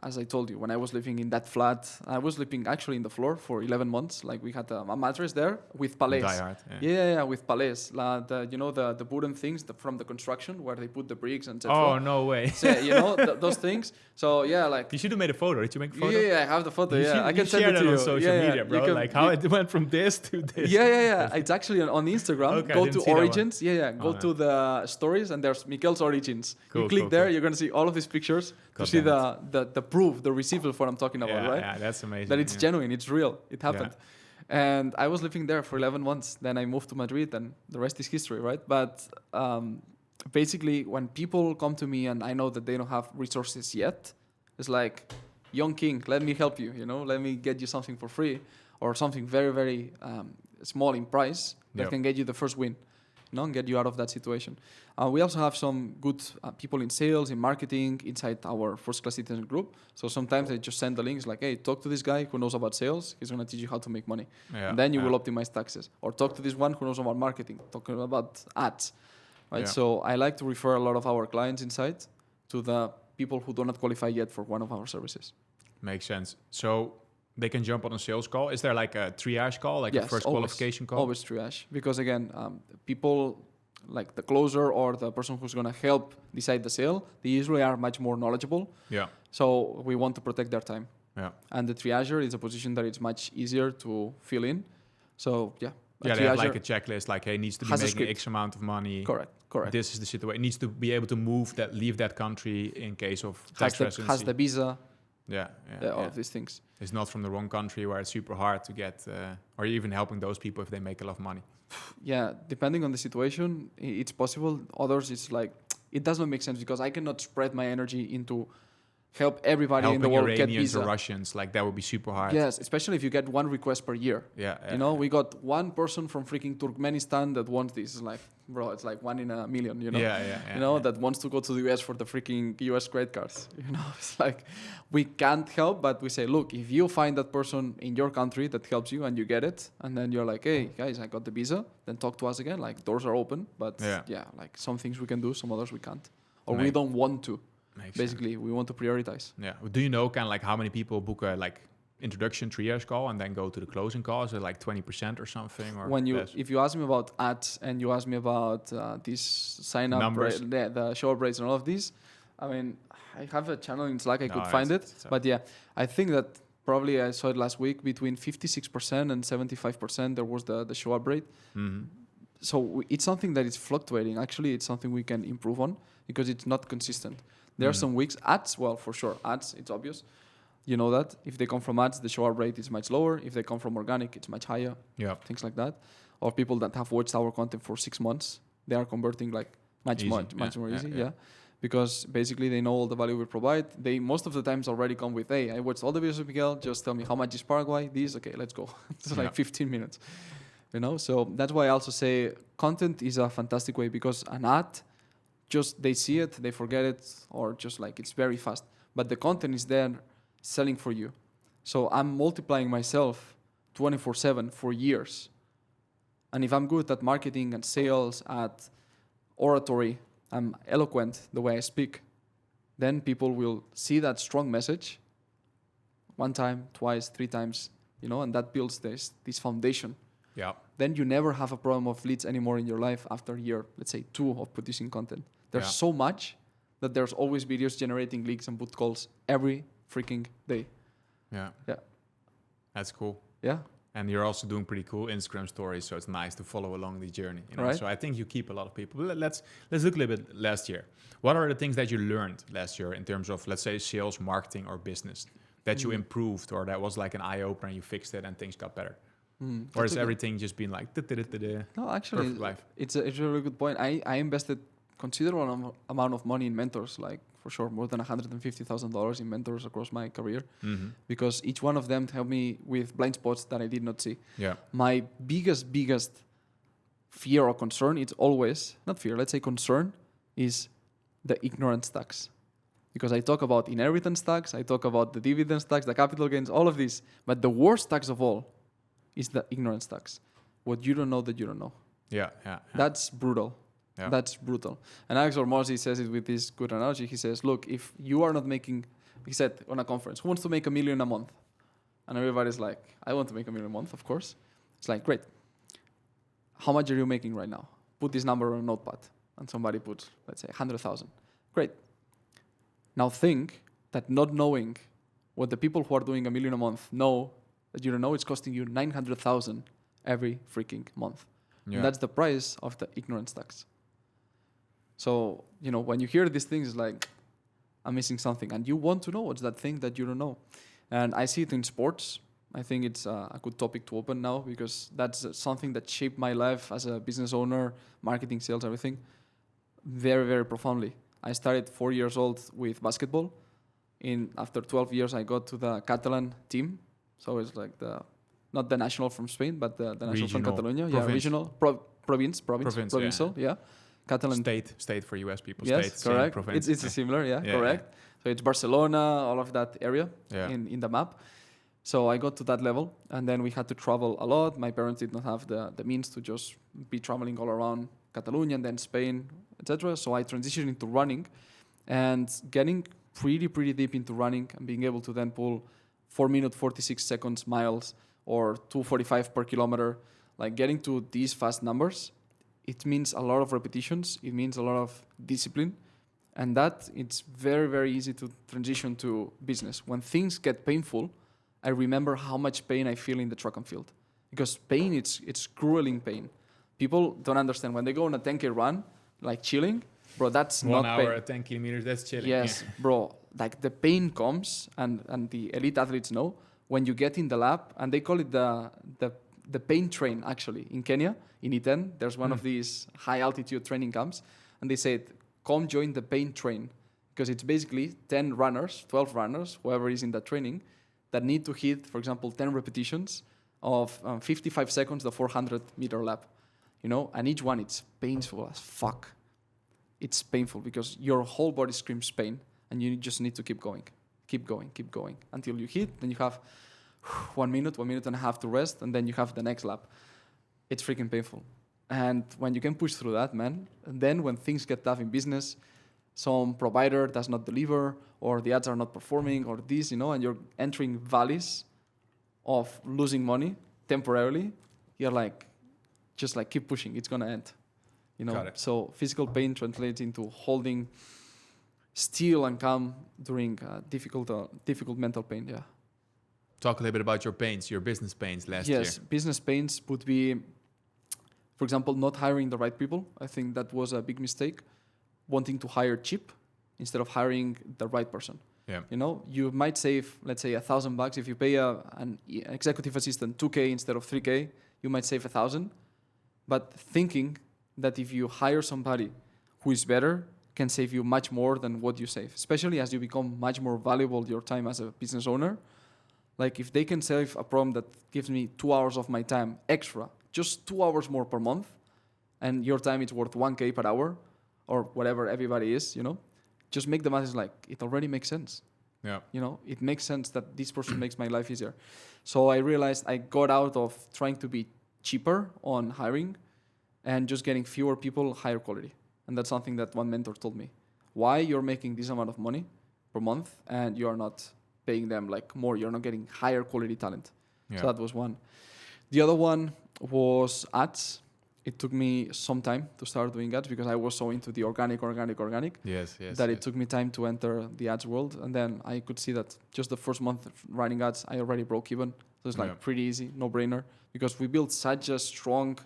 as I told you, when I was living in that flat, I was sleeping actually in the floor for 11 months. Like we had a mattress there with palets. Die hard. Yeah, with palets. The wooden things from the construction where they put the bricks and etc. Oh, no way. So, those things. So yeah, like... You should have made a photo. Did you make a photo? Yeah, I have the photo. I can send share it to that you. On social media, bro. Like how it went from this to this. Yeah. It's actually on Instagram. Okay, go to Origins. Go to the stories and there's Miquel's Origins. You click there, you're going to see all of these pictures to see the proof, the receipt of what I'm talking about, right? Yeah, that's amazing. That it's genuine, it's real, it happened. And I was living there for 11 months. Then I moved to Madrid and the rest is history, right? But basically, when people come to me and I know that they don't have resources yet, it's like, young king, let me help you, let me get you something for free or something very, very small in price that can get you the first win, and get you out of that situation. We also have some good people in sales, in marketing, inside our first-class citizen group. So sometimes I just send the links like, hey, talk to this guy who knows about sales. He's going to teach you how to make money. And then you will optimize taxes. Or talk to this one who knows about marketing, talking about ads. Right? So I like to refer a lot of our clients inside to the people who do not qualify yet for one of our services. Makes sense. So they can jump on a sales call. Is there like a triage call, like a first qualification call? Always triage. Because again, people like the closer or the person who's going to help decide the sale, they usually are much more knowledgeable. Yeah. So we want to protect their time. Yeah. And the triager is a position that it's much easier to fill in. So they have like a checklist, like, hey, needs to be making X amount of money. Correct. This is the situation. It needs to be able to leave that country in case of tax residency. Has the visa. All of these things. It's not from the wrong country where it's super hard to get, or even helping those people if they make a lot of money. Yeah, depending on the situation, it's possible. Others, it's like, it doesn't make sense because I cannot spread my energy into help everybody in the world Iranians get visa. Or Russians, like that would be super hard. Yes, especially if you get one request per year. We got one person from freaking Turkmenistan that wants this. It's like, bro, it's like 1 in a million, that wants to go to the US for the freaking US credit cards. It's like, we can't help, but we say, look, if you find that person in your country that helps you and you get it, and then you're like, hey, guys, I got the visa, then talk to us again. Like, doors are open, but like some things we can do, some others we can't. Or we don't want to. Basically, we want to prioritize. Yeah. Do you know kind of like how many people book a introduction triage call and then go to the closing call? Is it like 20% or something? Or if you ask me about ads and you ask me about these sign up numbers, the show up rates and all of these, I mean, I have a channel in Slack. I could find it, but I think that probably I saw it last week between 56% and 75%. There was the show up rate. Mm-hmm. So it's something that is fluctuating. Actually, it's something we can improve on because it's not consistent. There are some weeks, ads, well, for sure, ads, it's obvious. You know that if they come from ads, the show-up rate is much lower. If they come from organic, it's much higher. Yeah. Things like that. Or people that have watched our content for 6 months, they are converting like much more easy. Yeah. Because basically they know all the value we provide. They most of the times already come with, hey, I watched all the videos of Miquel. Just tell me how much is Paraguay. This, okay, let's go. It's like 15 minutes. You know, so that's why I also say content is a fantastic way, because an ad, just they see it, they forget it, or just like it's very fast. But the content is there selling for you. So I'm multiplying myself 24/7 for years. And if I'm good at marketing and sales, at oratory, I'm eloquent the way I speak, then people will see that strong message 1 time, twice, 3 times, you know, and that builds this foundation. Yeah. Then you never have a problem of leads anymore in your life after year, let's say 2 of producing content. There's so much that there's always videos generating leads and boot calls every freaking day. Yeah. Yeah. That's cool. Yeah. And you're also doing pretty cool Instagram stories, so it's nice to follow along the journey. You know? Right. So I think you keep a lot of people. Let's look a little bit last year. What are the things that you learned last year in terms of, let's say, sales, marketing, or business that you improved, or that was like an eye-opener and you fixed it and things got better? Or is everything just been like, no, actually, perfect life? It's a really good point. I invested considerable amount of money in mentors, like for sure, more than $150,000 in mentors across my career, because each one of them helped me with blind spots that I did not see. Yeah. My biggest fear or concern, it's always, not fear, let's say concern, is the ignorance tax. Because I talk about inheritance tax, I talk about the dividends tax, the capital gains, all of this. But the worst tax of all is the ignorance tax. What you don't know that you don't know. Yeah. That's brutal. Yeah. That's brutal. And Alex Hormozi says it with this good analogy. He says, look, if you are not making, he said on a conference, who wants to make $1 million a month? And everybody's like, I want to make $1 million a month, of course. It's like, great. How much are you making right now? Put this number on a notepad. And somebody puts, let's say, 100,000. Great. Now think that not knowing what the people who are doing $1 million a month know, that you don't know, it's costing you 900,000 every freaking month. Yeah. And that's the price of the ignorance tax. So, you know, when you hear these things, it's like, I'm missing something. And you want to know what's that thing that you don't know. And I see it in sports. I think it's a good topic to open now, because that's something that shaped my life as a business owner, marketing, sales, everything, very, very profoundly. I started 4 years old with basketball. After 12 years, I got to the Catalan team. So it's like not the national from Spain, but the national from Catalonia. Province. Yeah, regional, provincial, yeah. Catalan State for US people. Yes, state, correct. province. It's similar, correct. Yeah. So it's Barcelona, all of that area in the map. So I got to that level, and then we had to travel a lot. My parents did not have the means to just be traveling all around Catalonia and then Spain, etc. So I transitioned into running, and getting pretty deep into running and being able to then pull 4 minute 46 seconds miles or 2:45 per kilometer, like getting to these fast numbers. It means a lot of repetitions. It means a lot of discipline. And that it's very, very easy to transition to business. When things get painful, I remember how much pain I feel in the track and field. Because pain, it's grueling pain. People don't understand. When they go on a 10K run, like chilling, bro, that's not pain. 1 hour at 10 kilometers, that's chilling. Yes, bro. Like the pain comes, and the elite athletes know, when you get in the lab, and they call it the pain train, actually. In Kenya, in Iten, there's one of these high-altitude training camps, and they said, come join the pain train, because it's basically 10 runners, 12 runners, whoever is in that training, that need to hit, for example, 10 repetitions of 55 seconds, the 400-meter lap, you know, and each one, it's painful as fuck. It's painful because your whole body screams pain, and you just need to keep going, until you hit, then you have 1 minute and a half to rest, and then you have the next lap. It's freaking painful. And when you can push through that, man, and then when things get tough in business, some provider does not deliver, or the ads are not performing, or this, you know, and you're entering valleys of losing money temporarily, you're like, just like keep pushing, it's gonna end. You know, so physical pain translates into holding still and calm during difficult mental pain, yeah. Talk a little bit about your pains, your business pains last year. Yes, business pains would be, for example, not hiring the right people. I think that was a big mistake. Wanting to hire cheap instead of hiring the right person. Yeah. You know, you might save, let's say, $1,000 if you pay an executive assistant 2K instead of 3K. You might save 1,000. But thinking that if you hire somebody who is better, can save you much more than what you save, especially as you become much more valuable your time as a business owner. Like if they can save a problem that gives me 2 hours of my time extra, just 2 hours more per month, and your time is worth 1K per hour, or whatever everybody is, you know, just make the math like, it already makes sense. Yeah. You know, it makes sense that this person makes my life easier. So I realized I got out of trying to be cheaper on hiring and just getting fewer people, higher quality. And that's something that one mentor told me. Why you're making this amount of money per month and you're not paying them like more, you're not getting higher quality talent. Yeah. So that was one. The other one was ads. It took me some time to start doing ads because I was so into the organic. Yes. That it took me time to enter the ads world. And then I could see that just the first month of running ads, I already broke even. So it's like pretty easy, no brainer, because we built such a strong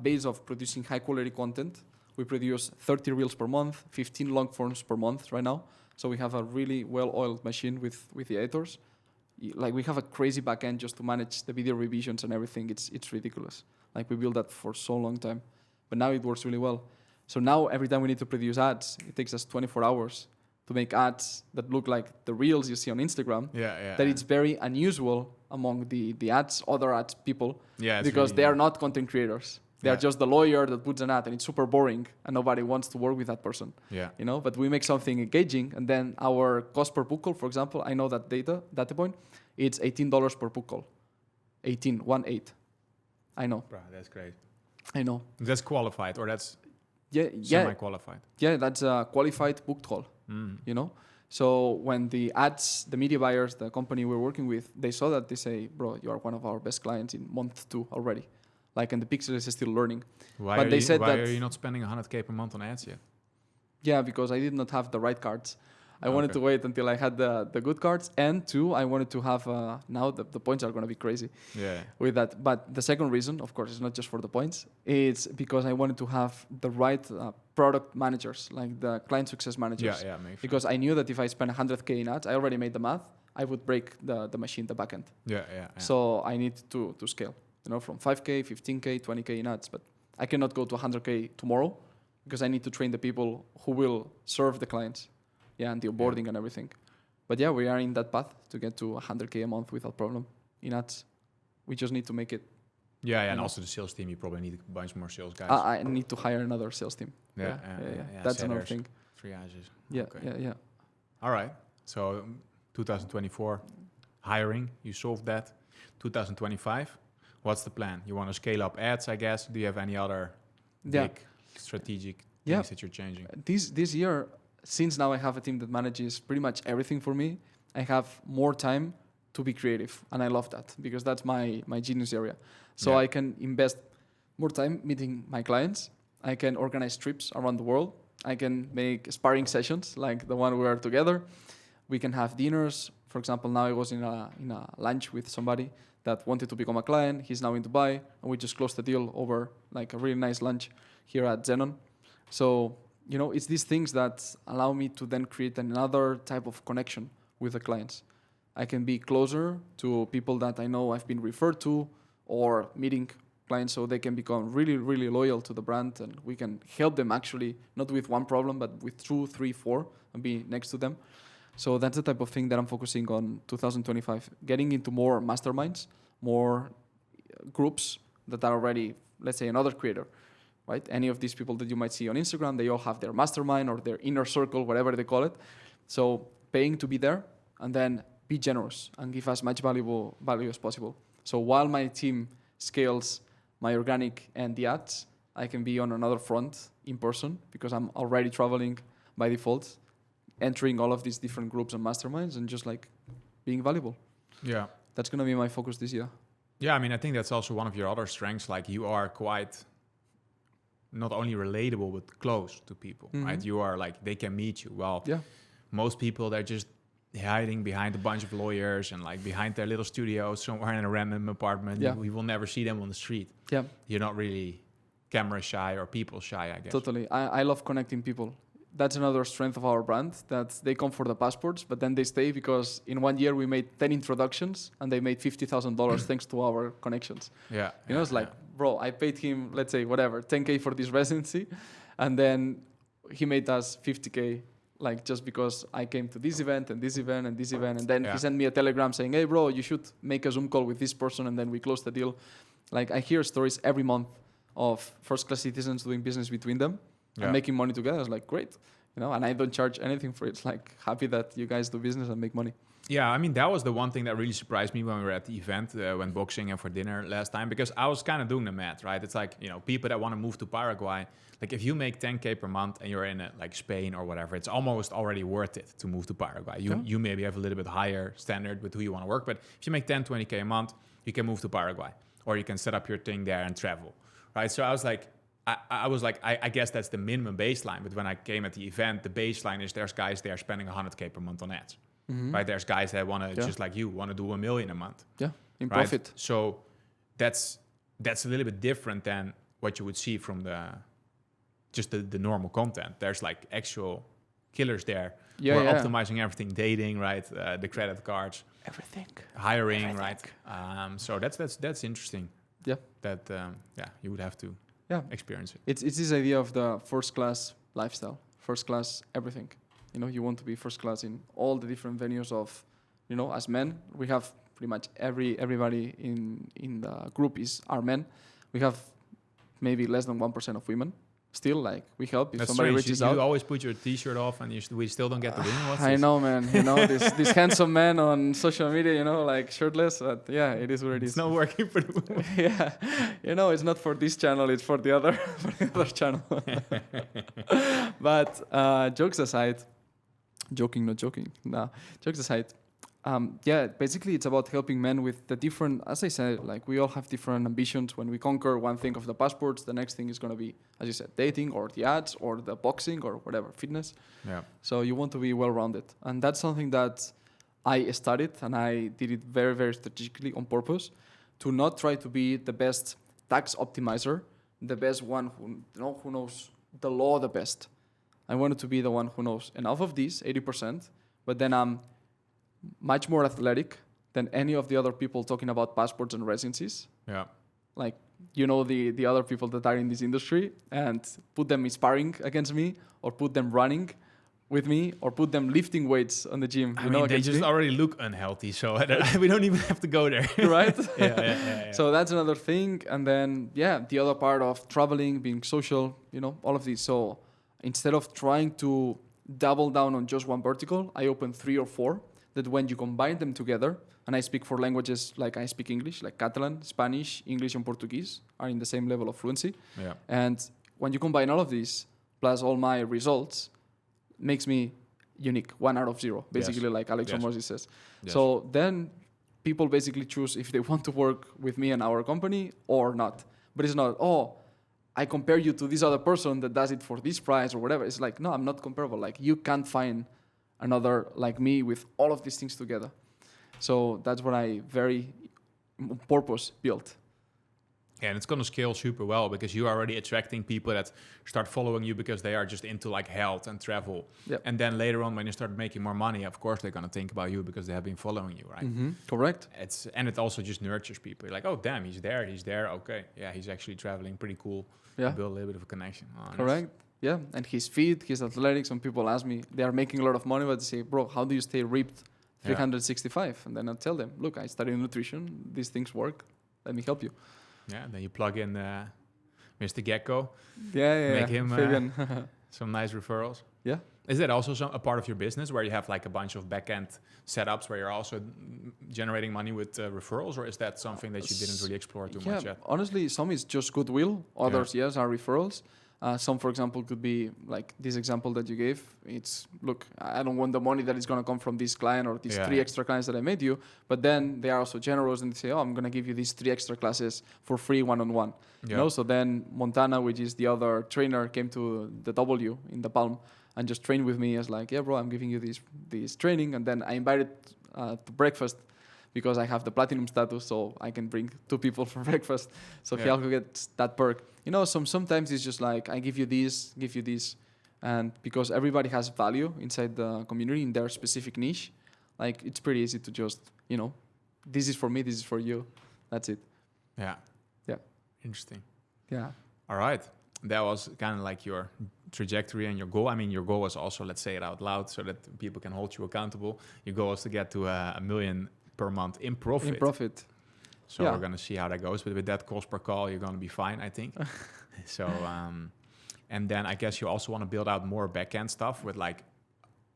base of producing high quality content. We produce 30 reels per month, 15 long forms per month right now. So we have a really well-oiled machine with the editors. Like we have a crazy backend just to manage the video revisions and everything. It's ridiculous. Like we built that for so long time, but now it works really well. So now every time we need to produce ads, it takes us 24 hours to make ads that look like the reels you see on Instagram. That it's very unusual among the other ads people. Because really, they are not content creators. They are just the lawyer that puts an ad and it's super boring and nobody wants to work with that person. You know, but we make something engaging and then our cost per book call, for example, I know that data point, it's $18 per book call. 18. I know. Bro, that's great. I know. That's qualified or that's semi-qualified? Yeah, that's a qualified booked call, you know? So when the media buyers, the company we're working with, they saw that, they say, bro, you are one of our best clients in month 2 already. Like, and the Pixel is still learning. Why are you not spending 100K per month on ads yet? Yeah, because I did not have the right cards. I wanted to wait until I had the good cards. And 2, I wanted to have, now the points are going to be crazy with that. But the second reason, of course, is not just for the points. It's because I wanted to have the right product managers, like the client success managers. Because I knew that if I spend 100K in ads, I already made the math, I would break the machine, the backend. So I need to scale. You know, from 5K, 15K, 20K in ads. But I cannot go to 100K tomorrow because I need to train the people who will serve the clients. And the onboarding and everything. But yeah, we are in that path to get to 100K a month without problem in ads. We just need to make it. And also the sales team, you probably need a bunch more sales guys. I need to hire another sales team. That's another thing. Triages. Yeah. All right. So 2024, hiring, you solved that. 2025, what's the plan? You want to scale up ads, I guess. Do you have any other big strategic things that you're changing? This year, since now I have a team that manages pretty much everything for me, I have more time to be creative. And I love that because that's my genius area. So I can invest more time meeting my clients. I can organize trips around the world. I can make sparring sessions like the one we are together. We can have dinners. For example, now I was in a lunch with somebody that wanted to become a client. He's now in Dubai. And we just closed the deal over like a really nice lunch here at Xenon. So, you know, it's these things that allow me to then create another type of connection with the clients. I can be closer to people that I know I've been referred to or meeting clients so they can become really, really loyal to the brand and we can help them actually, not with one problem, but with 2, 3, 4 and be next to them. So that's the type of thing that I'm focusing on 2025, getting into more masterminds, more groups that are already, let's say, another creator. Right? Any of these people that you might see on Instagram, they all have their mastermind or their inner circle, whatever they call it. So paying to be there and then be generous and give as much value as possible. So while my team scales my organic and the ads, I can be on another front in person because I'm already traveling by default, entering all of these different groups and masterminds and just like being valuable. Yeah. That's going to be my focus this year. Yeah, I mean, I think that's also one of your other strengths. Like you are quite not only relatable, but close to people, right? You are like, they can meet you. Well, most people, they're just hiding behind a bunch of lawyers and like behind their little studios somewhere in a random apartment. We will never see them on the street. You're not really camera shy or people shy, I guess. Totally. I love connecting people. that's another strength of our brand, that they come for the passports, but then they stay because in 1 year we made 10 introductions and they made $50,000 thanks to our connections. Yeah. You know, it's like, bro, I paid him, let's say, whatever, 10K for this residency, and then he made us 50K, like just because I came to this event and this event and this event, and then he sent me a telegram saying, hey, bro, you should make a Zoom call with this person, and then we closed the deal. Like, I hear stories every month of first-class citizens doing business between them and making money together. It's like, great, you know, and I don't charge anything for it. It's like, happy that you guys do business and make money. Yeah, I mean, that was the one thing that really surprised me when we were at the event, when boxing and for dinner last time, because I was kind of doing the math, right? It's like, you know, people that want to move to Paraguay, like if you make 10K per month and you're in like Spain or whatever, it's almost already worth it to move to Paraguay. You maybe have a little bit higher standard with who you want to work, but if you make 10, 20K a month, you can move to Paraguay, or you can set up your thing there and travel, right? So I was like, I guess that's the minimum baseline. But when I came at the event, the baseline is there's guys there spending 100K per month on ads. Right, there's guys that want to just like you want to do $1 million a month. Yeah, in profit. So that's a little bit different than what you would see from the normal content. There's like actual killers there who are optimizing everything, dating, right, the credit cards, everything, hiring, right. So that's interesting. Yeah, that you would have to experience it. It's this idea of the first class lifestyle, first class everything. You know, you want to be first class in all the different venues of, you know, as men, we have pretty much everybody in the group are men. We have maybe less than 1% of women. Still, like, we help if somebody reaches out. You always put your t-shirt off and we still don't get the women. I know, man. You know, this handsome man on social media, you know, like shirtless. But yeah, it is what it is. It's not working for the women. Yeah. You know, it's not for this channel. It's for the other, channel. But jokes aside, jokes aside, basically it's about helping men with the different, as I said, like we all have different ambitions. When we conquer one thing of the passports, the next thing is going to be, as you said, dating or the ads or the boxing or whatever, fitness. Yeah. So you want to be well-rounded. And that's something that I studied, and I did it very, very strategically on purpose to not try to be the best tax optimizer, the best one who knows the law the best. I wanted to be the one who knows enough of these, 80%, but then I'm much more athletic than any of the other people talking about passports and residencies. Yeah. Like, you know, the other people that are in this industry, and put them sparring against me, or put them running with me, or put them lifting weights on the gym. I mean, they just already look unhealthy, so we don't even have to go there. Right? Yeah. So that's another thing. And then, the other part of traveling, being social, you know, all of these. So instead of trying to double down on just one vertical, I opened 3 or 4 that when you combine them together, and I speak 4 languages, like I speak English, like Catalan, Spanish, English, and Portuguese are in the same level of fluency. Yeah. And when you combine all of these, plus all my results, makes me unique, 1 out of 0, basically, like Alex Hormozi says. Yes. So then people basically choose if they want to work with me and our company or not. But it's not, I compare you to this other person that does it for this price or whatever. It's like, no, I'm not comparable. Like, you can't find another like me with all of these things together. So that's what I very purpose built. Yeah, and it's going to scale super well because you're already attracting people that start following you because they are just into like health and travel. Yep. And then later on, when you start making more money, of course, they're going to think about you because they have been following you, right? Mm-hmm. Correct. It also just nurtures people. You're like, oh, damn, he's there. Okay. Yeah, he's actually traveling. Pretty cool. Yeah. Build a little bit of a connection. Correct. Yeah, and he's fit, he's athletic. Some people ask me, they are making a lot of money, but they say, bro, how do you stay ripped 365? And then I tell them, look, I study nutrition. These things work. Let me help you. Yeah, then you plug in Mr. Gecko. Make him some nice referrals. Yeah. Is that also a part of your business where you have like a bunch of back-end setups where you're also generating money with referrals, or is that something that you didn't really explore too much yet? Honestly, some is just goodwill. Others, are referrals. Some, for example, could be like this example that you gave. It's, look, I don't want the money that is going to come from this client or these 3 extra clients that I made you. But then they are also generous and they say, I'm going to give you these 3 extra classes for free one-on-one. Yeah. You know? So then Montana, which is the other trainer, came to the W in the Palm and just trained with me as like, yeah, bro, I'm giving you this training. And then I invited to breakfast because I have the platinum status, so I can bring 2 people for breakfast. So he also gets that perk. You know, sometimes it's just like, I give you this, And because everybody has value inside the community in their specific niche, like it's pretty easy to just, this is for me, this is for you. That's it. Yeah. Yeah. Interesting. Yeah. All right. That was kind of like your trajectory and your goal. I mean, your goal was also, let's say it out loud so that people can hold you accountable. Your goal was to get to $1 million per month in profit. In profit. So we're going to see how that goes. But with that cost per call, you're going to be fine, I think. So, and then I guess you also want to build out more back-end stuff with like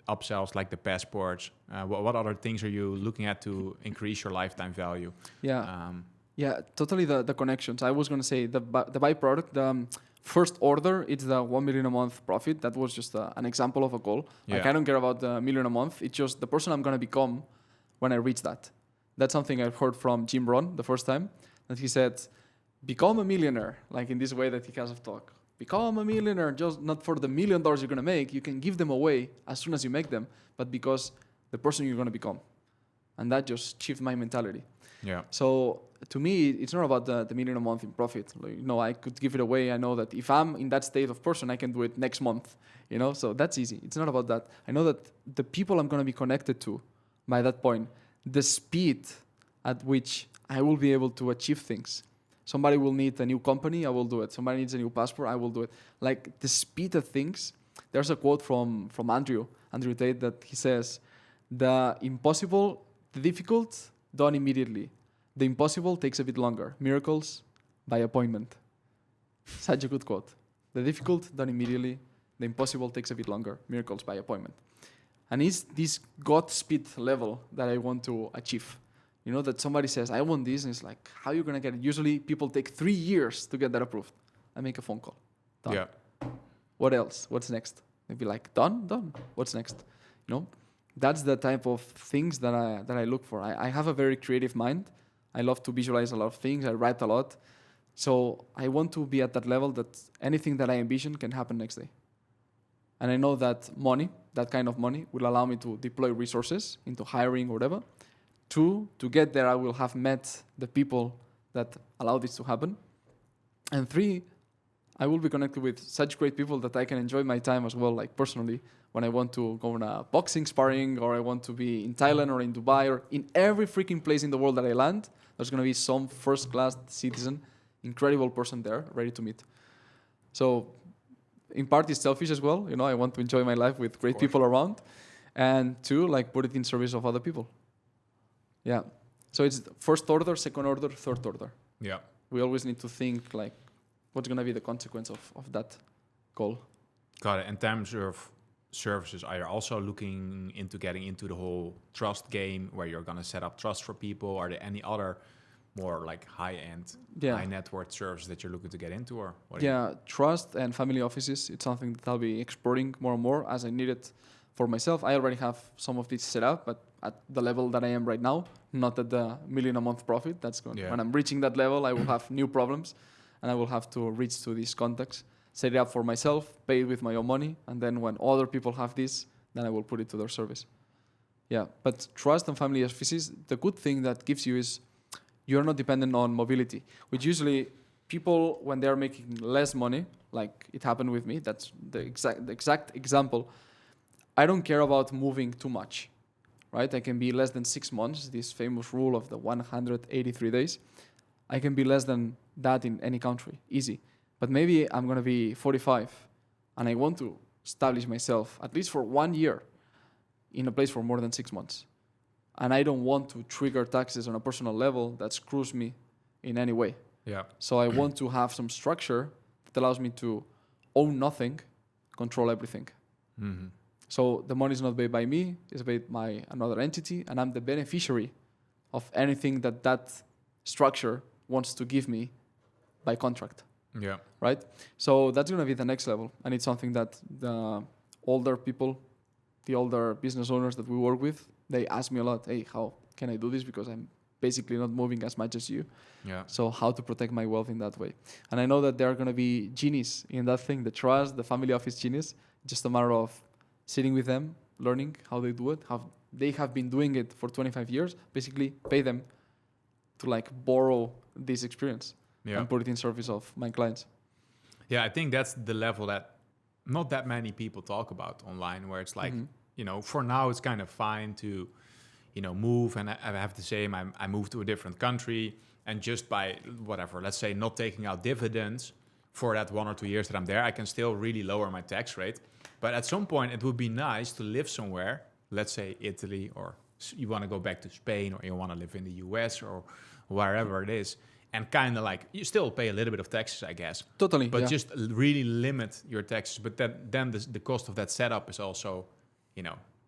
upsells, like the passports. What other things are you looking at to increase your lifetime value? Yeah. Yeah, totally the connections. I was going to say the byproduct, the first order, it's the 1 million a month profit. That was just an example of a goal. Like I don't care about the million a month. It's just the person I'm going to become when I reach that. That's something I've heard from Jim Rohn the first time. That he said, become a millionaire, like in this way that he has of talk. Become a millionaire, just not for the $1 million you're going to make. You can give them away as soon as you make them, but because the person you're going to become. And that just shifted my mentality. Yeah. So to me, it's not about the $1 million a month in profit. Like, I could give it away. I know that if I'm in that state of person, I can do it next month. So that's easy. It's not about that. I know that the people I'm going to be connected to by that point, the speed at which I will be able to achieve things. Somebody will need a new company, I will do it. Somebody needs a new passport, I will do it. Like the speed of things. There's a quote from Andrew Tate, that he says, the difficult, done immediately. The impossible takes a bit longer. Miracles by appointment. Such a good quote. The difficult, done immediately. The impossible takes a bit longer. Miracles by appointment. And it's this God speed level that I want to achieve. That somebody says, I want this, and it's like, how are you going to get it? Usually people take 3 years to get that approved. I make a phone call. Done. Yeah. What else? What's next? Maybe like, done. What's next? That's the type of things that I look for. I have a very creative mind. I love to visualize a lot of things. I write a lot. So I want to be at that level that anything that I envision can happen next day. And I know that that kind of money, will allow me to deploy resources into hiring or whatever. 2, to get there, I will have met the people that allow this to happen. And 3, I will be connected with such great people that I can enjoy my time as well, like personally, when I want to go on a boxing sparring, or I want to be in Thailand or in Dubai, or in every freaking place in the world that I land, there's going to be some first-class citizen, incredible person there, ready to meet. So in part, it's selfish as well. I want to enjoy my life with great people around. And 2, like put it in service of other people. Yeah. So it's first order, second order, third order. Yeah. We always need to think like, what's going to be the consequence of that goal? Got it. In terms of services, are you also looking into getting into the whole trust game where you're going to set up trust for people? Are there any other more like high-end, high net worth services that you're looking to get into? Or what trust and family offices. It's something that I'll be exploring more and more as I need it for myself. I already have some of this set up, but at the level that I am right now, not at the $1 million a month profit. That's going. When I'm reaching that level, I will have new problems, and I will have to reach to these contacts, set it up for myself, pay it with my own money, and then when other people have this, then I will put it to their service. Yeah, but trust and family offices, the good thing that gives you is you're not dependent on mobility, which usually people, when they're making less money, like it happened with me, that's the exact example. I don't care about moving too much, right? I can be less than 6 months, this famous rule of the 183 days. I can be less than that in any country, easy. But maybe I'm going to be 45 and I want to establish myself, at least for 1 year, in a place for more than 6 months. And I don't want to trigger taxes on a personal level that screws me in any way. Yeah. So I want to have some structure that allows me to own nothing, control everything. Mm-hmm. So the money is not paid by me, it's paid by another entity, and I'm the beneficiary of anything that structure wants to give me by contract. Yeah. Right? So that's going to be the next level. And it's something that the older people, the older business owners that we work with, they ask me a lot, hey, how can I do this? Because I'm basically not moving as much as you. Yeah. So how to protect my wealth in that way? And I know that there are going to be genies in that thing, the trust, the family office genius. Just a matter of sitting with them, learning how they do it, how they have been doing it for 25 years, basically pay them to like borrow this experience and put it in service of my clients. Yeah, I think that's the level that not that many people talk about online, where it's like, for now it's kind of fine to, move. And I have the same, I moved to a different country, and just by whatever, let's say not taking out dividends for that 1 or 2 years that I'm there, I can still really lower my tax rate. But at some point it would be nice to live somewhere, let's say Italy, or you want to go back to Spain, or you want to live in the US or wherever it is. And kind of like, you still pay a little bit of taxes, I guess. Totally. But just really limit your taxes. But then the cost of that setup is also,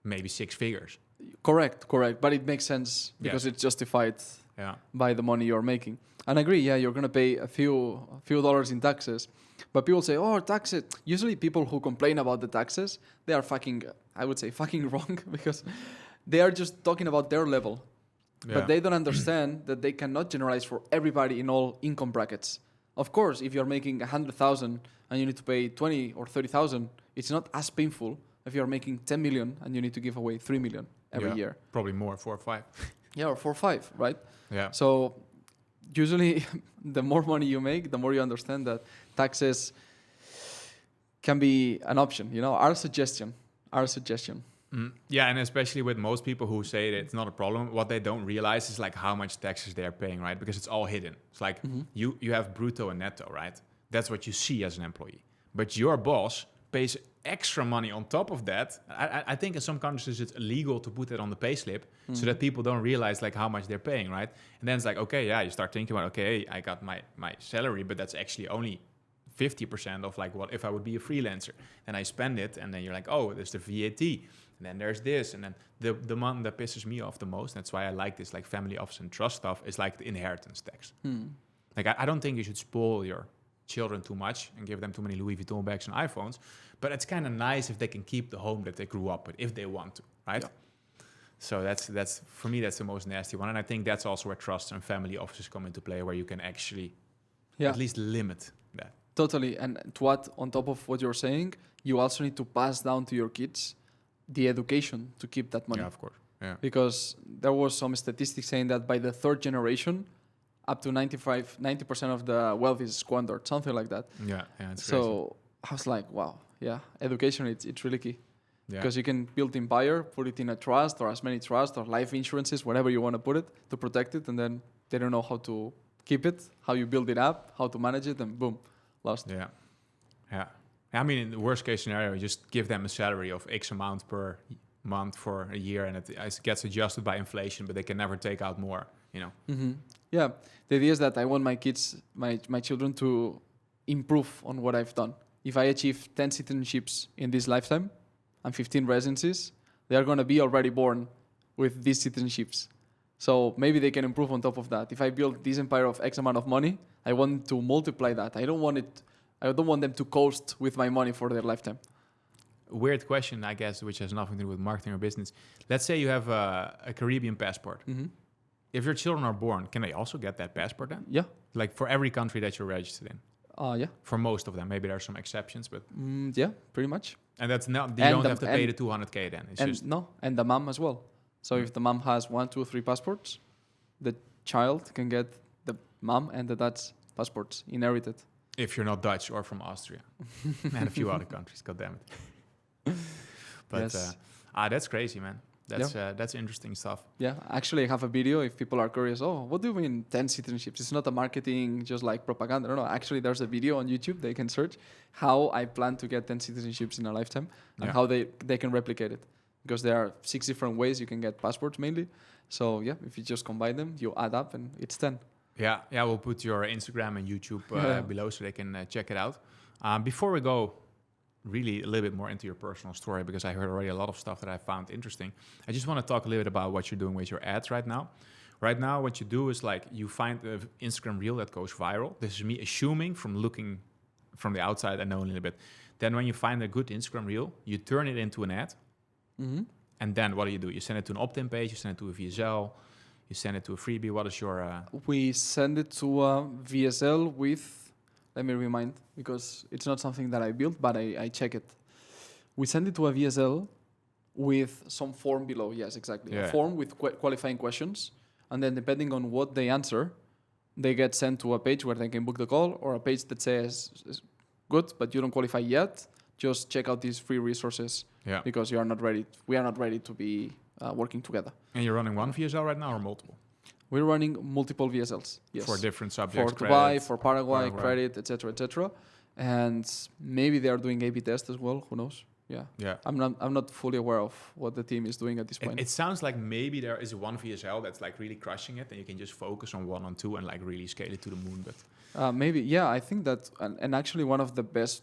maybe 6 figures. Correct. But it makes sense because it's justified by the money you're making. And I agree, you're going to pay a few dollars in taxes. But people say, taxes. Usually people who complain about the taxes, they are fucking wrong, because they are just talking about their level. Yeah. But they don't understand that they cannot generalize for everybody in all income brackets. Of course, if you're making 100,000 and you need to pay 20 or 30,000, it's not as painful if you're making 10 million and you need to give away 3 million every year. Probably more, 4 or 5. Or 4 or 5, right? Yeah. So usually the more money you make, the more you understand that taxes can be an option. Our suggestion. Yeah, and especially with most people who say that it's not a problem, what they don't realize is like how much taxes they're paying, right? Because it's all hidden. It's like you have brutto and netto, right? That's what you see as an employee. But your boss pays extra money on top of that. I think in some countries it's illegal to put it on the payslip so that people don't realize like how much they're paying, right? And then it's like, you start thinking about, I got my salary, but that's actually only 50% of like what if I would be a freelancer, and I spend it, and then you're like, there's the VAT, and then there's this, and then the one that pisses me off the most, that's why I like this like family office and trust stuff, is like the inheritance tax. Like I don't think you should spoil your children too much and give them too many Louis Vuitton bags and iPhones, but it's kind of nice if they can keep the home that they grew up with if they want to, right? So that's for me, that's the most nasty one, and I think that's also where trust and family offices come into play, where you can actually at least limit that. Totally. And to add on top of what you're saying, you also need to pass down to your kids the education to keep that money. Yeah, of course. Yeah. Because there was some statistics saying that by the third generation, up to 90% of the wealth is squandered, something like that. Yeah, it's so crazy. I was like, wow, education, it's really key. Yeah. Because you can build empire, put it in a trust or as many trusts or life insurances, whatever you want to put it, to protect it, and then they don't know how to keep it, how you build it up, how to manage it, and boom. Lost. Yeah. I mean, in the worst case scenario, just give them a salary of X amount per month for a year, and it gets adjusted by inflation, but they can never take out more, Yeah. The idea is that I want my kids, my children, to improve on what I've done. If I achieve 10 citizenships in this lifetime and 15 residencies, they are going to be already born with these citizenships. So maybe they can improve on top of that. If I build this empire of X amount of money, I want to multiply that. I don't want them to coast with my money for their lifetime. Weird question, I guess, which has nothing to do with marketing or business. Let's say you have a Caribbean passport. If your children are born, can they also get that passport then? Yeah. Like for every country that you're registered in? Yeah. For most of them. Maybe there are some exceptions, but... yeah, pretty much. And that's not... You don't have to pay the 200K then? And the mom as well. So if the mom has 1, 2, 3 passports, the child can get the mom and the dad's passports inherited. If you're not Dutch or from Austria. And a few other countries, goddammit. But that's crazy, man. That's interesting stuff. Yeah, actually I have a video if people are curious. What do you mean 10 citizenships? It's not a marketing, just like propaganda. No, actually there's a video on YouTube they can search how I plan to get 10 citizenships in a lifetime and how they can replicate it. Because there are 6 different ways you can get passports mainly. So if you just combine them, you add up and it's 10. Yeah, we'll put your Instagram and YouTube below so they can check it out. Before we go really a little bit more into your personal story, because I heard already a lot of stuff that I found interesting, I just want to talk a little bit about what you're doing with your ads right now. Right now, what you do is like you find an Instagram reel that goes viral. This is me assuming from looking from the outside, I know a little bit. Then when you find a good Instagram reel, you turn it into an ad. And then what do? You send it to an opt-in page, you send it to a VSL, you send it to a freebie. What is your... We send it to a VSL with... Let me remind, because it's not something that I built, but I check it. We send it to a VSL with some form below. Yes, exactly. A form with qualifying questions. And then depending on what they answer, they get sent to a page where they can book the call, or a page that says, good, but you don't qualify yet. just check out these free resources Yeah. because we are not ready to be working together. And you're running one VSL right now or multiple? We're running multiple VSLs, yes. For different subjects, For Dubai, credit, for Paraguay, credit, etc., etc. And maybe they are doing A/B tests as well. Who knows? Yeah. Yeah. I'm not fully aware of what the team is doing at this point. It sounds like maybe there is one VSL that's like really crushing it, and you can just focus on one and two and like really scale it to the moon. But Maybe, yeah. I think that, and actually one of the best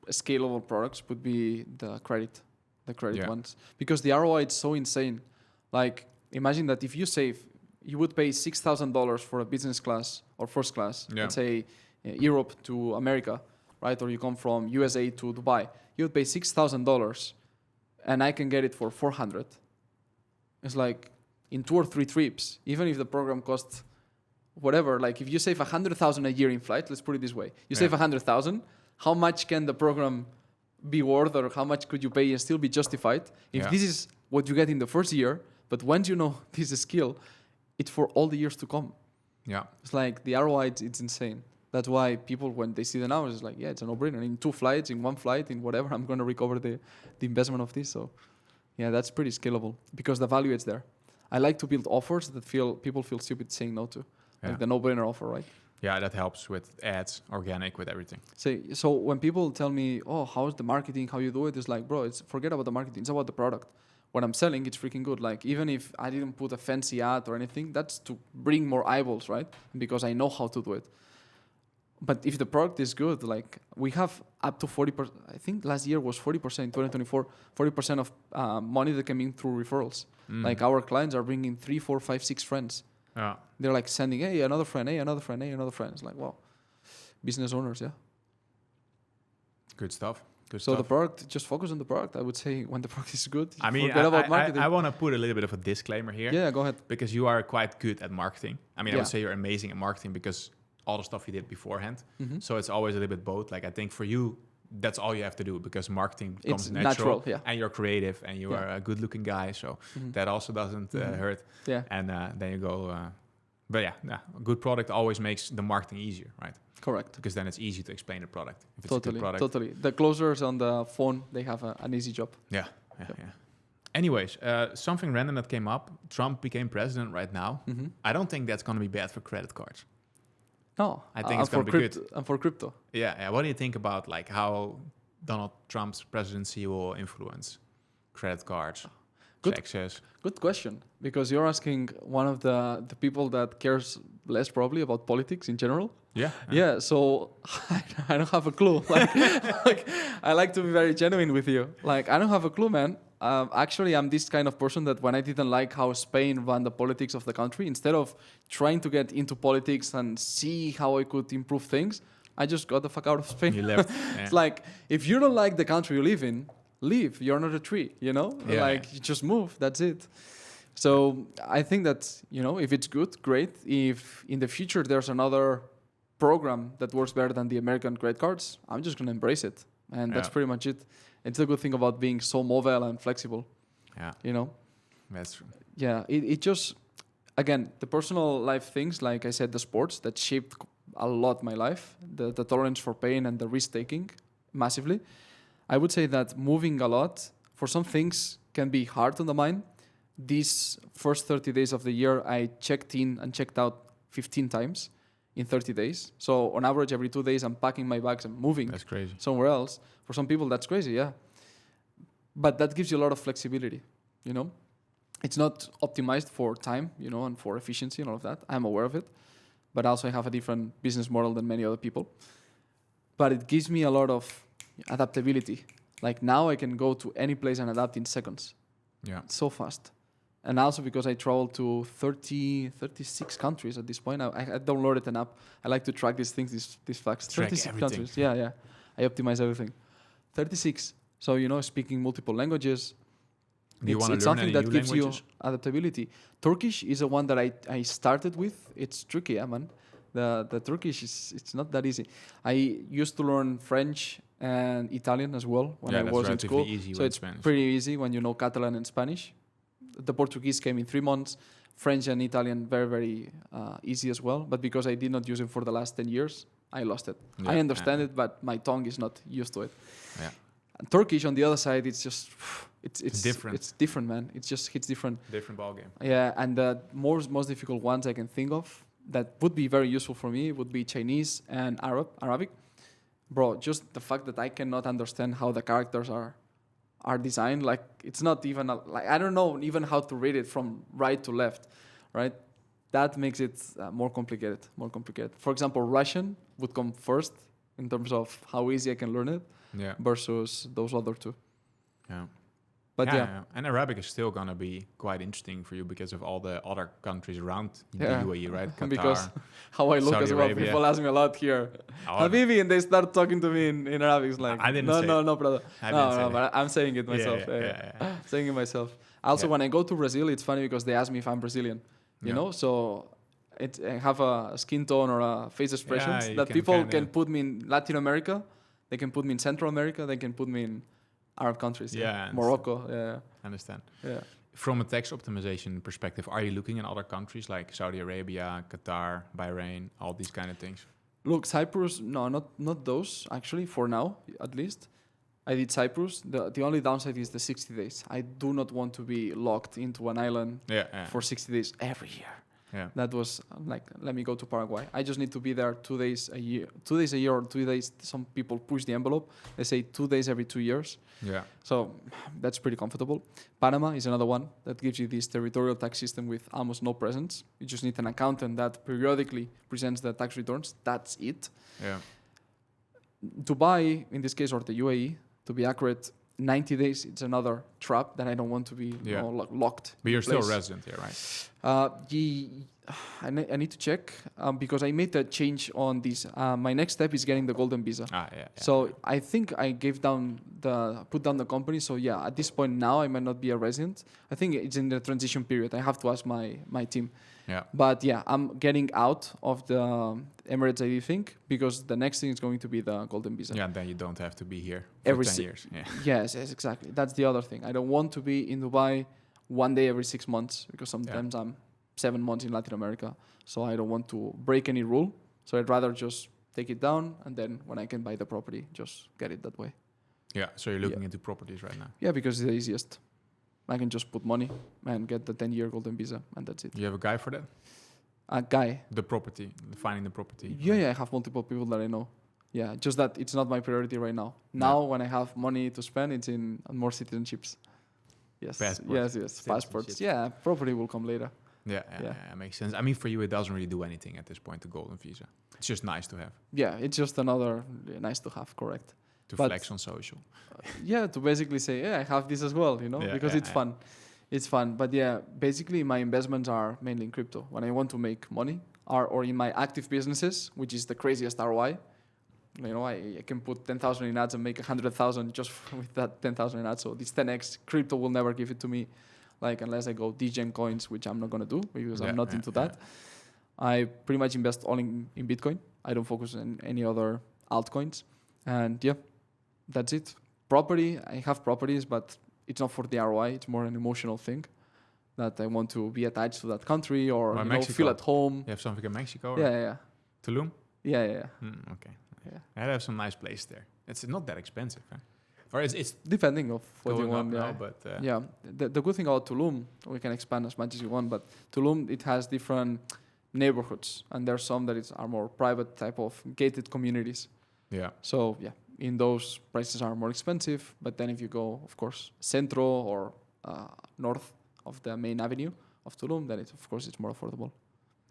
scalable products would be the credit ones, because the ROI is so insane. Like, imagine that if you would pay $6,000 for a business class or first class, let's say Europe to America, right? Or you come from USA to Dubai, you would pay $6,000 and I can get it for 400. It's like in 2 or 3 trips, even if the program costs whatever, like if you save 100,000 a year in flight, let's put it this way, you save 100,000, how much can the program be worth, or how much could you pay and still be justified if this is what you get in the first year, but once you know this is skill, it's for all the years to come. Yeah. It's like the ROI, it's insane. That's why people, when they see the numbers, it's like, yeah, it's a no-brainer. In 2 flights, in 1 flight, in whatever, I'm going to recover the investment of this. So, yeah, that's pretty scalable because the value is there. I like to build offers that people feel stupid saying no to. Like the no-brainer offer, right? Yeah, that helps with ads, organic, with everything. So when people tell me, oh, how's the marketing, how you do it, it's like, bro, forget about the marketing. It's about the product. What I'm selling, it's freaking good. Like, even if I didn't put a fancy ad or anything, that's to bring more eyeballs, right? Because I know how to do it. But if the product is good, like, we have up to 40%, I think last year was 40%, 2024, 40% of money that came in through referrals. Like, our clients are bringing 3, 4, 5, 6 friends. Yeah. They're like sending, hey, another friend, hey, another friend, hey, another friend. It's like, wow. Business owners, yeah. Good stuff. So the product, just focus on the product. I would say when the product is good, I mean, forget about marketing. I want to put a little bit of a disclaimer here. Yeah, go ahead. Because you are quite good at marketing. I mean, I would say you're amazing at marketing because all the stuff you did beforehand. So it's always a little bit both. Like, I think for you, that's all you have to do because marketing comes natural. And you're creative and you are a good looking guy. So that also doesn't hurt. Yeah. And then you go, but a good product always makes the marketing easier, right? Correct. Because then it's easy to explain the product. If it's a good product. Totally. The closers on the phone, they have an easy job. Yeah. Anyways, something random that came up. Trump became president right now. I don't think that's going to be bad for credit cards. No. I think it's going to be good. And for crypto. Yeah. What do you think about like how Donald Trump's presidency will influence credit cards, access? Good question. Because you're asking one of the people that cares less probably about politics in general. Yeah. So I don't have a clue. Like I like to be very genuine with you. Like, I don't have a clue, man. Actually, I'm this kind of person that when I didn't like how Spain ran the politics of the country, instead of trying to get into politics and see how I could improve things, I just got the fuck out of Spain. You left. It's like, if you don't like the country you live in, leave. You're not a tree, you know? You just move. That's it. So I think that, if it's good, great. If in the future there's another program that works better than the American credit cards, I'm just going to embrace it. And that's pretty much it. It's a good thing about being so mobile and flexible. Yeah. That's true. Yeah. It just, again, the personal life things, like I said, the sports that shaped a lot my life, the tolerance for pain and the risk taking massively. I would say that moving a lot for some things can be hard on the mind. These first 30 days of the year, I checked in and checked out 15 times in 30 days. So on average, every 2 days, I'm packing my bags and moving. That's crazy. Somewhere else. For some people, that's crazy, yeah. But that gives you a lot of flexibility, It's not optimized for time, and for efficiency and all of that. I'm aware of it. But also I have a different business model than many other people. But it gives me a lot of adaptability. Like, now I can go to any place and adapt in seconds. Yeah. So fast. And also because I traveled to 36 countries at this point. I downloaded an app. I like to track these things, these facts. Track 36 everything. countries. Yeah. I optimize everything. 36. So, speaking multiple languages. Do you want to learn something any that new gives languages? You adaptability. Turkish is the one that I started with. It's tricky, man. The Turkish it's not that easy. I used to learn French and Italian as well when I was in school. So it's Spanish. pretty easy when you know Catalan and Spanish. The Portuguese came in 3 months. French and Italian very, very easy as well. But because I did not use it for the last 10 years, I lost it. I understand it, but my tongue is not used to it. Yeah. Turkish on the other side, it's just it's different. It's different, man. It just hits different. Different ball game. Yeah, and the most difficult ones I can think of that would be very useful for me would be Chinese and Arabic. Bro, just the fact that I cannot understand how the characters are designed, like it's not even like I don't know even how to read it from right to left, right? That makes it more complicated. For example, Russian would come first in terms of how easy I can learn it, versus those other two. Yeah. But and Arabic is still gonna be quite interesting for you because of all the other countries around the UAE, right? Qatar, because how I look Saudi as well. Arabia. People ask me a lot here, Habibi, and they start talking to me in Arabic. It's like, I didn't say no, brother. No, but I'm saying it myself. Yeah. Saying it myself. Also, when I go to Brazil, it's funny because they ask me if I'm Brazilian. You know, so I have a skin tone or a face expressions that people can put me in Latin America, they can put me in Central America, they can put me in Arab countries. Morocco. I understand. Yeah. From a tax optimization perspective, are you looking at other countries like Saudi Arabia, Qatar, Bahrain, all these kind of things? Look, Cyprus, no, not those, actually, for now, at least. I did Cyprus. The only downside is the 60 days. I do not want to be locked into an island for 60 days every year. Yeah. That was like, let me go to Paraguay. I just need to be there 2 days a year. 2 days a year or 2 days. Some people push the envelope. They say 2 days every 2 years. Yeah. So that's pretty comfortable. Panama is another one that gives you this territorial tax system with almost no presence. You just need an accountant that periodically presents the tax returns. That's it. Yeah. Dubai, in this case, or the UAE, to be accurate, 90 days, it's another trap that I don't want to be locked. But you're still a resident here, right? I need to check because I made a change on this. My next step is getting the golden visa. So I think I put down the company. So yeah, at this point now I might not be a resident. I think it's in the transition period. I have to ask my team. Yeah. But yeah, I'm getting out of the Emirates ID thing because the next thing is going to be the golden visa. Yeah, and then you don't have to be here for every 10 years. Yeah. Yes, exactly. That's the other thing. I don't want to be in Dubai one day every 6 months because sometimes I'm 7 months in Latin America. So I don't want to break any rule. So I'd rather just take it down and then when I can buy the property, just get it that way. Yeah, so you're looking into properties right now? Yeah, because it's the easiest. I can just put money and get the 10-year golden visa, and that's it. You have a guy for that? A guy? The property, finding the property. Yeah, I have multiple people that I know. Yeah, just that it's not my priority right now. Now, when I have money to spend, it's in more citizenships. Yes, passports. Yes, passports. Yeah, property will come later. Yeah, makes sense. I mean, for you, it doesn't really do anything at this point, the golden visa. It's just nice to have. Yeah, it's just another nice to have, correct. To flex on social. To basically say, I have this as well, because it's fun. It's fun. But yeah, basically my investments are mainly in crypto. When I want to make money or in my active businesses, which is the craziest ROI, I can put 10,000 in ads and make 100,000 just with that 10,000 in ads. So this 10x crypto will never give it to me, like unless I go degen coins, which I'm not going to do because I'm not into that. I pretty much invest all in Bitcoin. I don't focus on any other altcoins. And yeah, that's it. Property, I have properties, but it's not for the ROI. It's more an emotional thing that I want to be attached to that country or feel at home. You have something in Mexico? Yeah. Tulum? Yeah. Okay. Yeah. I have some nice place there. It's not that expensive, huh? Or it's depending of what you want. Now, but the good thing about Tulum, we can expand as much as you want, but Tulum, it has different neighborhoods, and there's some that are more private type of gated communities. Yeah. So in those prices are more expensive, but then if you go, of course, centro or north of the main avenue of Tulum, then it's more affordable.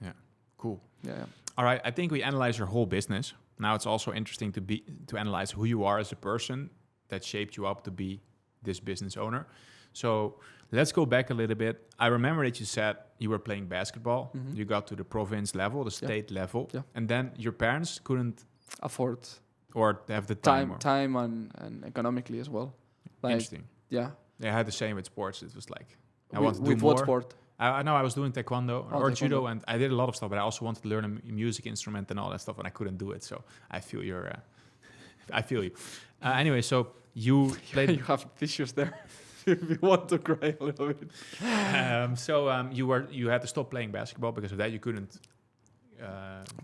Yeah. Cool. Yeah. All right. I think we analyzed your whole business. Now it's also interesting to analyze who you are as a person that shaped you up to be this business owner. So let's go back a little bit. I remember that you said you were playing basketball. Mm-hmm. You got to the province level, the state level, and then your parents couldn't afford or have the time and economically as well. Interesting. Yeah. They had the same with sports. It was like I want to do more. What sport? I know I was doing taekwondo or judo, and I did a lot of stuff, but I also wanted to learn a music instrument and all that stuff, and I couldn't do it. So I feel I feel you. Anyway, so you played. You have tissues there. If you want to cry a little bit. You had to stop playing basketball because of that. You couldn't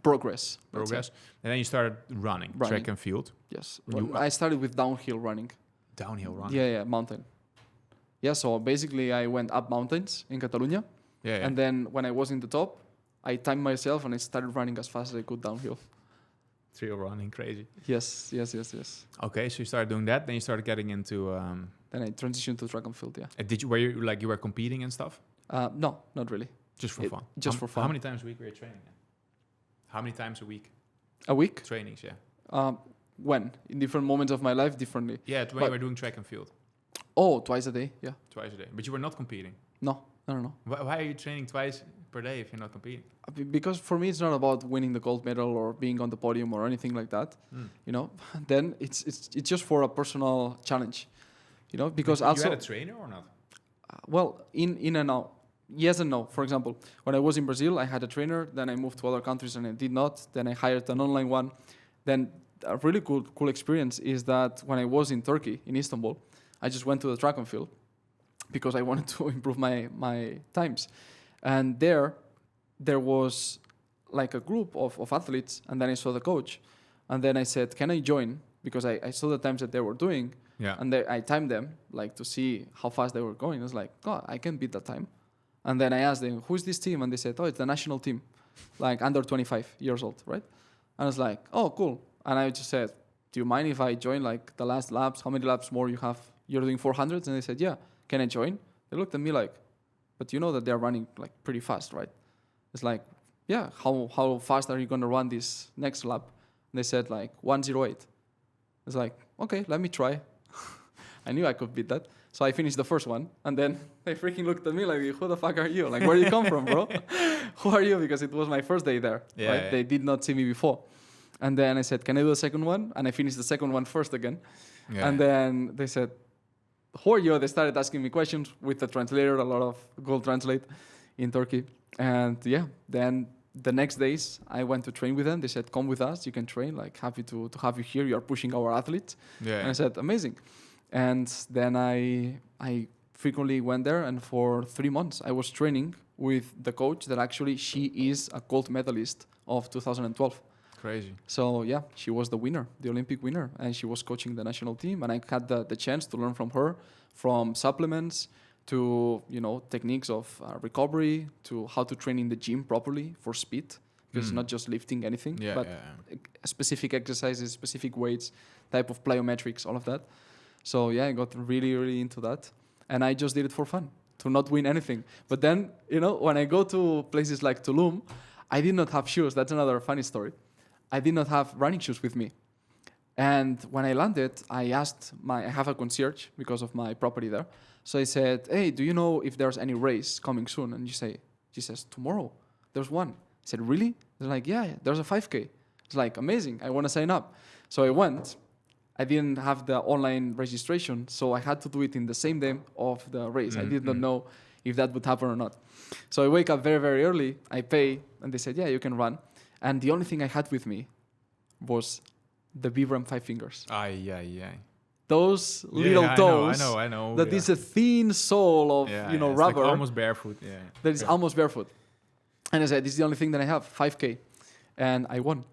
progress, and then you started running track and field. Yes, I started with downhill running. Downhill running. Yeah, mountain. Yeah, so basically I went up mountains in Catalonia. Yeah. And then when I was in the top, I timed myself and I started running as fast as I could downhill. Trail running, crazy. Yes. Okay, so you started doing that, then you started getting into... Then I transitioned to track and field, yeah. Did you were competing and stuff? No, not really. Just for fun? Just for fun. How many times a week were you training then? How many times a week? A week? Trainings, yeah. When? In different moments of my life, differently. Yeah, when you were doing track and field. Oh, twice a day, yeah. Twice a day. But you were not competing? No. Why are you training twice per day if you're not competing? Because for me, it's not about winning the gold medal or being on the podium or anything like that. You know, then it's just for a personal challenge. You know, because also... You had a trainer or not? Well, in and out. Yes and no. For example, when I was in Brazil, I had a trainer. Then I moved to other countries and I did not. Then I hired an online one. Then a really cool experience is that when I was in Turkey, in Istanbul, I just went to the track and field because I wanted to improve my times. And there was like a group of athletes, and then I saw the coach. And then I said, can I join? Because I saw the times that they were doing. Yeah. And I timed them like to see how fast they were going. I was like, God, I can beat that time. And then I asked them, who's this team? And they said, oh, it's the national team, like under 25 years old, right? And I was like, oh, cool. And I just said, do you mind if I join like the last laps? How many laps more you have? You're doing 400s? And they said, yeah, can I join? They looked at me like, but you know that they're running like pretty fast, right? It's like, yeah, how fast are you going to run this next lap? And they said like 1:08. It's like, okay, let me try. I knew I could beat that. So I finished the first one. And then they freaking looked at me like, who the fuck are you? Like, where do you come from, bro? Who are you? Because it was my first day there, right? Yeah. They did not see me before. And then I said, can I do the second one? And I finished the second one first again. Yeah. And then they said, who are you? They started asking me questions with the translator, a lot of Google Translate in Turkey. And yeah, then the next days I went to train with them. They said, come with us, you can train, like happy to have you here. You are pushing our athletes. Yeah. And I said, amazing. And then I frequently went there, and for 3 months I was training with the coach that actually she is a gold medalist of 2012. Crazy. So yeah, she was the winner, the Olympic winner, and she was coaching the national team, and I had the chance to learn from her, from supplements to, you know, techniques of recovery, to how to train in the gym properly for speed, because it's not just lifting anything, but specific exercises, specific weights, type of plyometrics, all of that. So yeah, I got really, really into that, and I just did it for fun, to not win anything. But then, you know, when I go to places like Tulum, I did not have shoes. That's another funny story. I did not have running shoes with me. And when I landed, I have a concierge because of my property there. So I said, hey, do you know if there's any race coming soon? And she says, tomorrow, there's one. I said, really? They're like, yeah, there's a 5K. It's like, amazing, I want to sign up. So I went. I didn't have the online registration, so I had to do it in the same day of the race. I did not know if that would happen or not. So I wake up very, very early, I pay, and they said, yeah, you can run. And the only thing I had with me was the Vibram 5 fingers. Those little toes. I know. That is a thin sole of, rubber. Like almost barefoot. Yeah. That is almost barefoot. And I said, this is the only thing that I have, 5K. And I won.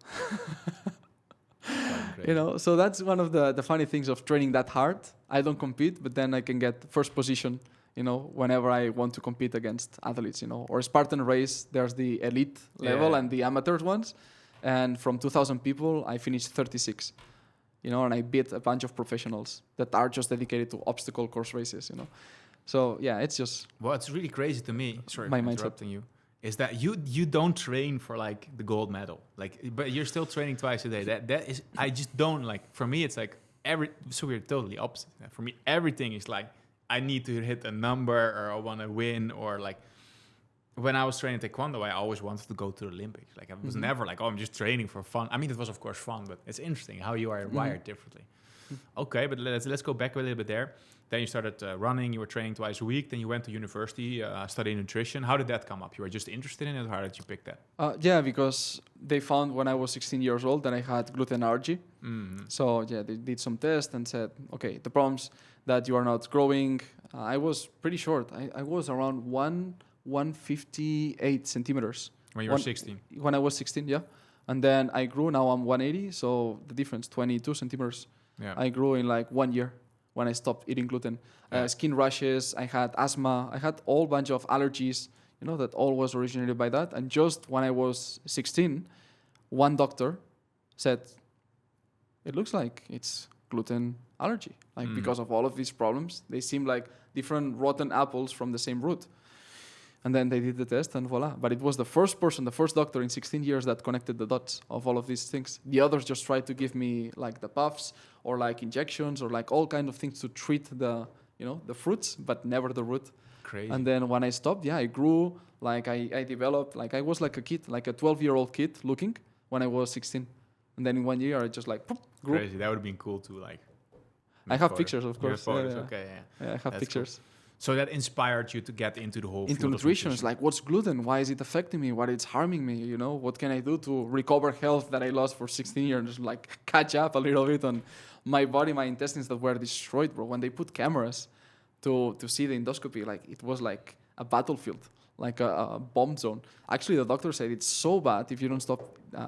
You know, so that's one of the funny things of training that hard. I don't compete, but then I can get first position, you know, whenever I want to compete against athletes, you know. Or Spartan race, there's the elite level and the amateurs ones. And from 2,000 people, I finished 36, you know, and I beat a bunch of professionals that are just dedicated to obstacle course races, you know. So, yeah, it's just... Well, it's really crazy to me. Sorry for interrupting you. Is that you don't train for like the gold medal, like, but you're still training twice a day. That is, I just don't like. For me, it's like so we're totally opposite. For me, everything is like I need to hit a number, or I want to win, or like when I was training taekwondo, I always wanted to go to the Olympics. Like I was never like, oh, I'm just training for fun. I mean, it was of course fun, but it's interesting how you are wired differently. Okay, but let's go back a little bit there. Then you started running, you were training twice a week, then you went to university, studying nutrition. How did that come up? You were just interested in it, or how did you pick that? Yeah, because they found when I was 16 years old that I had gluten allergy. So yeah, they did some tests and said, okay, the problem's that you are not growing. I was pretty short. I was around 158 centimeters. When you were 16? When I was 16, yeah. And then I grew, now I'm 180, so the difference, 22 centimeters. Yeah. I grew in like 1 year. when I stopped eating gluten. Yeah. Skin rashes, I had asthma, I had all bunch of allergies, that all was originated by that. And just when I was 16, one doctor said, it looks like it's gluten allergy. Like because of all of these problems, they seem like different rotten apples from the same root. And then they did the test and voila. But it was the first doctor in 16 years that connected the dots of all of these things. The others just tried to give me like the puffs or like injections or like all kind of things to treat the fruits, but never the root. Crazy. And then when I stopped, I grew, like I developed, like I was like a kid, like a 12-year-old kid looking when I was 16. And then in 1 year, I just like grew. Crazy. That would have been cool to like. I have pictures, of course. Photos. Yeah. Okay, Yeah, I have That's pictures. Cool. So that inspired you to get into the whole Into field nutrition. of It's like, what's gluten? Why is it affecting me? What it's harming me? What can I do to recover health that I lost for 16 years? Just like catch up a little bit on my body, my intestines that were destroyed, bro. When they put cameras to see the endoscopy, like it was like a battlefield, like a bomb zone. Actually, the doctor said it's so bad if you don't stop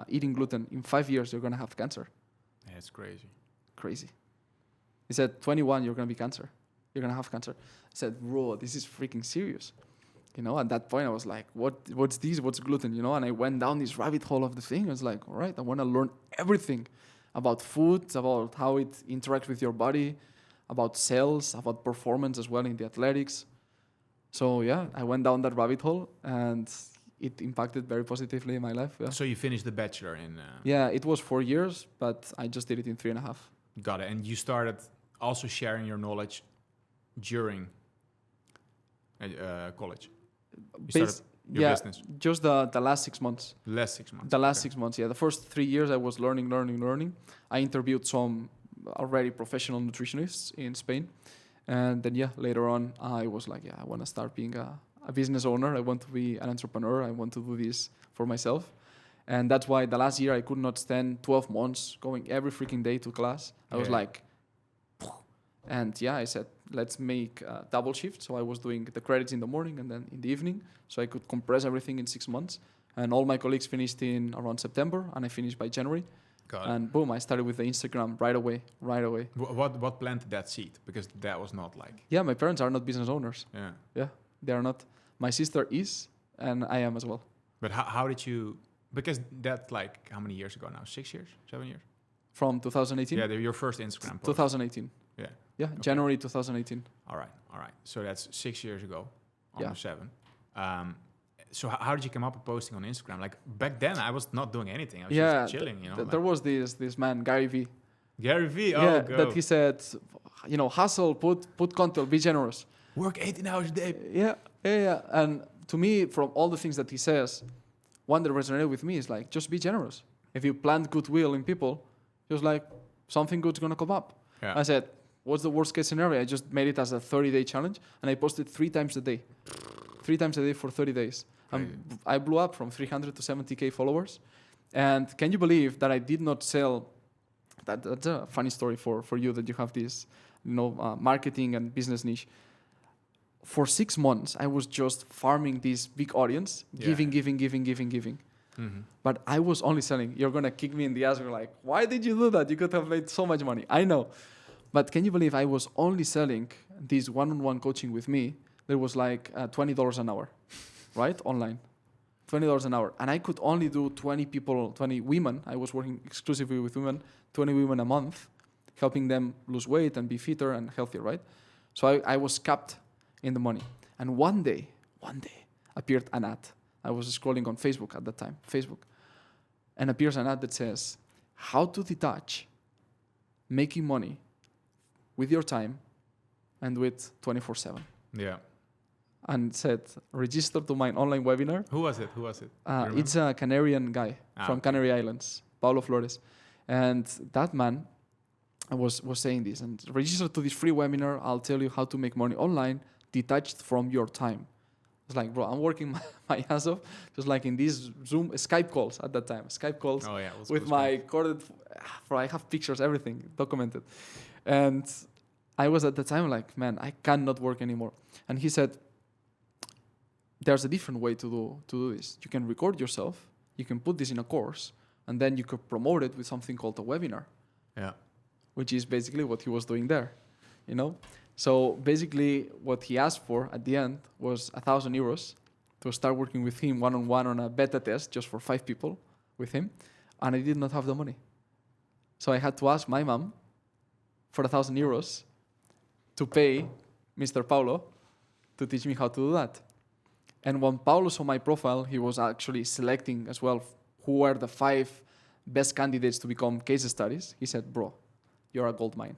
eating gluten. In 5 years, you're gonna have cancer. Yeah, it's crazy. Crazy. He said, 21, you're gonna be cancer. You're gonna have cancer. I said, bro, this is freaking serious. At that point I was like, what's this? What's gluten? And I went down this rabbit hole of the thing. I was like, all right, I want to learn everything about food, about how it interacts with your body, about cells, about performance as well in the athletics. So yeah, I went down that rabbit hole and it impacted very positively in my life. Yeah. So you finished the bachelor in... Yeah, it was 4 years, but I just did it in 3.5. Got it. And you started also sharing your knowledge during college. You started your business. Just the last 6 months. Last 6 months. The last 6 months, yeah. The first 3 years I was learning. I interviewed some already professional nutritionists in Spain. And then, later on, I was like, I want to start being a business owner. I want to be an entrepreneur. I want to do this for myself. And that's why the last year I could not stand 12 months going every freaking day to class. I was like, and I said, let's make a double shift. So I was doing the credits in the morning and then in the evening. So I could compress everything in 6 months. And all my colleagues finished in around September and I finished by January. And boom, I started with the Instagram right away. What planted that seed? Because that was not like... Yeah, my parents are not business owners. Yeah, they are not. My sister is, and I am as well. But how did you... Because that's like, how many years ago now? 6 years? 7 years? From 2018? Yeah, your first Instagram post. 2018. Yeah. Yeah, okay. January 2018. All right. So that's 6 years ago, almost 7. So how did you come up with posting on Instagram? Like back then, I was not doing anything. I was just chilling, There was this man, Gary V. Gary V. That he said, hustle, put content, be generous. Work 18 hours a day. Yeah. And to me, from all the things that he says, one that resonated with me is like, just be generous. If you plant goodwill in people, just like something good's gonna come up. Yeah. I said, what's the worst case scenario? I just made it as a 30-day challenge, and I posted 3 times a day. 3 times a day for 30 days. I blew up from 300 to 70K followers. And can you believe that I did not sell... That's a funny story for you that you have this marketing and business niche. For 6 months, I was just farming this big audience, giving. Mm-hmm. But I was only selling. You're going to kick me in the ass. You're like, why did you do that? You could have made so much money. I know. But can you believe I was only selling this one-on-one coaching with me? There was like $20 an hour, right? Online. $20 an hour. And I could only do 20 women. I was working exclusively with women, 20 women a month, helping them lose weight and be fitter and healthier, right? So I was capped in the money. And one day appeared an ad. I was scrolling on Facebook at that time, and appears an ad that says, how to detach making money with your time and with 24/7. Yeah. And said, register to my online webinar. Who was it? It's a Canarian guy from Canary Islands, Paulo Flores. And that man was saying this, and register to this free webinar. I'll tell you how to make money online, detached from your time. It's like, bro, I'm working my ass off, just like in these Zoom, Skype calls at that time. Skype calls with my corded, I have pictures, everything documented. And I was at the time like, man, I cannot work anymore. And he said, there's a different way to do this. You can record yourself, you can put this in a course, and then you could promote it with something called a webinar. Yeah. Which is basically what he was doing there. you know. So basically, what he asked for at the end was 1,000 euros to start working with him one-on-one on a beta test just for 5 people with him, and I did not have the money. So I had to ask my mom for 1,000 euros to pay Mr. Paulo to teach me how to do that. And when Paulo saw my profile, he was actually selecting as well who were the 5 best candidates to become case studies. He said, bro, you're a gold mine.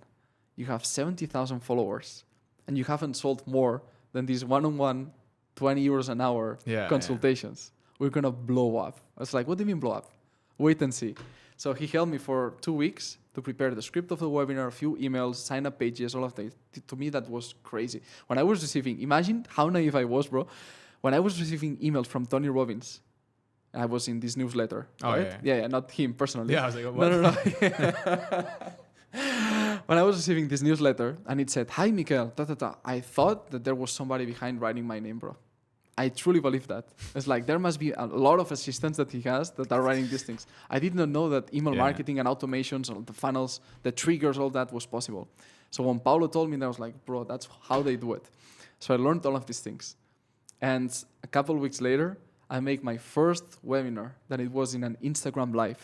You have 70,000 followers, and you haven't sold more than these one-on-one 20 euros an hour consultations. We're going to blow up. I was like, what do you mean blow up? Wait and see. So he helped me for 2 weeks to prepare the script of the webinar, a few emails, sign-up pages, all of that. To me, that was crazy. When I was receiving, imagine how naive I was, bro. When I was receiving emails from Tony Robbins, I was in this newsletter. Oh, right? Yeah, not him personally. Yeah, I was like, what? No. When I was receiving this newsletter and it said, hi, Miquel, I thought that there was somebody behind writing my name, bro. I truly believe that. It's like there must be a lot of assistants that he has that are writing these things. I did not know that email marketing and automations, all the funnels, the triggers, all that was possible. So when Paulo told me that, I was like, bro, that's how they do it. So I learned all of these things. And a couple of weeks later, I make my first webinar that it was in an Instagram live.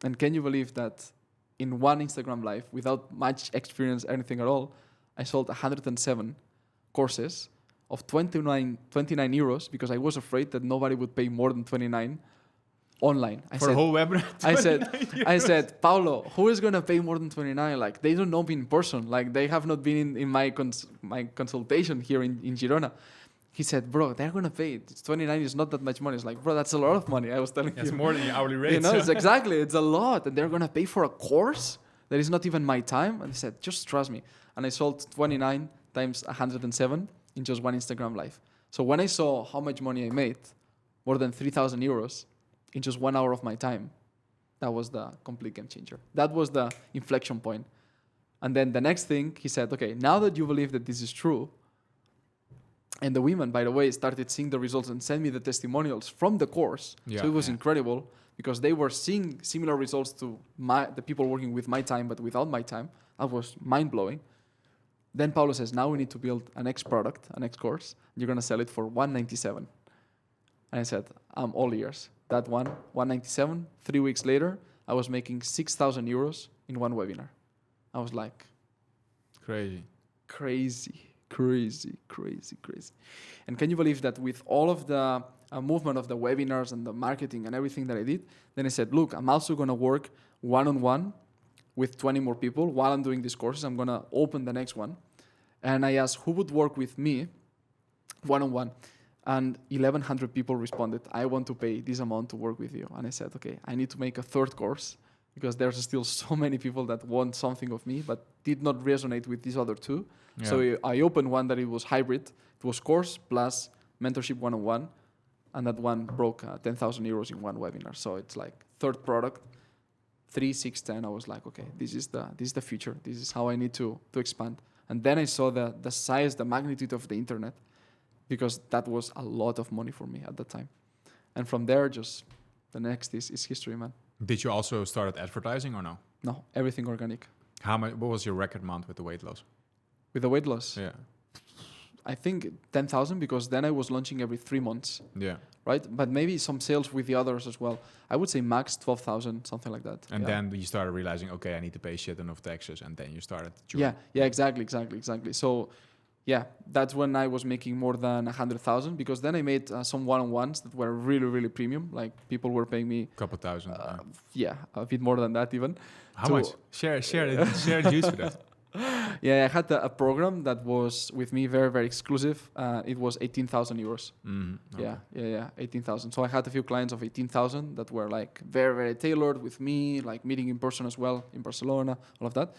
And can you believe that in one Instagram live, without much experience, anything at all, I sold 107 courses of 29 euros because I was afraid that nobody would pay more than 29 online. For a whole webinar? I said, Paulo, who is going to pay more than 29? Like, they don't know me in person. Like, they have not been in my consultation here in Girona. He said, bro, they're going to pay it. It's 29 is not that much money. It's like, bro, that's a lot of money. I was telling you. It's more than your hourly rate. You know, it's exactly. It's a lot. And they're going to pay for a course that is not even my time. And he said, just trust me. And I sold 29 times 107 in just one Instagram live. So when I saw how much money I made, more than 3,000 euros in just 1 hour of my time, that was the complete game changer. That was the inflection point. And then the next thing, he said, okay, now that you believe that this is true, and the women, by the way, started seeing the results and sent me the testimonials from the course. So it was incredible because they were seeing similar results to the people working with my time, but without my time. That was mind-blowing. Then Paulo says, now we need to build a next product, a next course. You're going to sell it for 197. And I said, I'm all ears. That one, 197. 3 weeks later, I was making 6,000 euros in one webinar. I was like, crazy. And can you believe that with all of the movement of the webinars and the marketing and everything that I did, then I said, look, I'm also going to work one-on-one with 20 more people while I'm doing these courses. I'm going to open the next one. And I asked who would work with me one-on-one. And 1,100 people responded, I want to pay this amount to work with you. And I said, okay, I need to make a third course because there's still so many people that want something of me but did not resonate with these other two. Yeah. So I opened one that it was hybrid. It was course plus mentorship one-on-one. And that one broke 10,000 euros in one webinar. So it's like third product, 3, 6, 10. I was like, okay, this is the future. This is how I need to expand. And then I saw the size, the magnitude of the internet, because that was a lot of money for me at that time. And from there, just the next is history, man. Did you also start advertising or no? No, everything organic. How much? What was your record month with the weight loss? With the weight loss? Yeah. I think 10,000 because then I was launching every 3 months. Yeah. Right? But maybe some sales with the others as well. I would say max 12,000, something like that. And then you started realizing, okay, I need to pay shit enough taxes. And then you started. Yeah, exactly. So yeah, that's when I was making more than 100,000 because then I made some one-on-ones that were really, really premium. Like people were paying me a couple thousand. Yeah, a bit more than that even. How much? Share the juice with us. Yeah, I had a program that was with me very, very exclusive. It was 18,000 euros. Okay. Yeah, 18,000. So I had a few clients of 18,000 that were like very, very tailored with me, like meeting in person as well in Barcelona, all of that.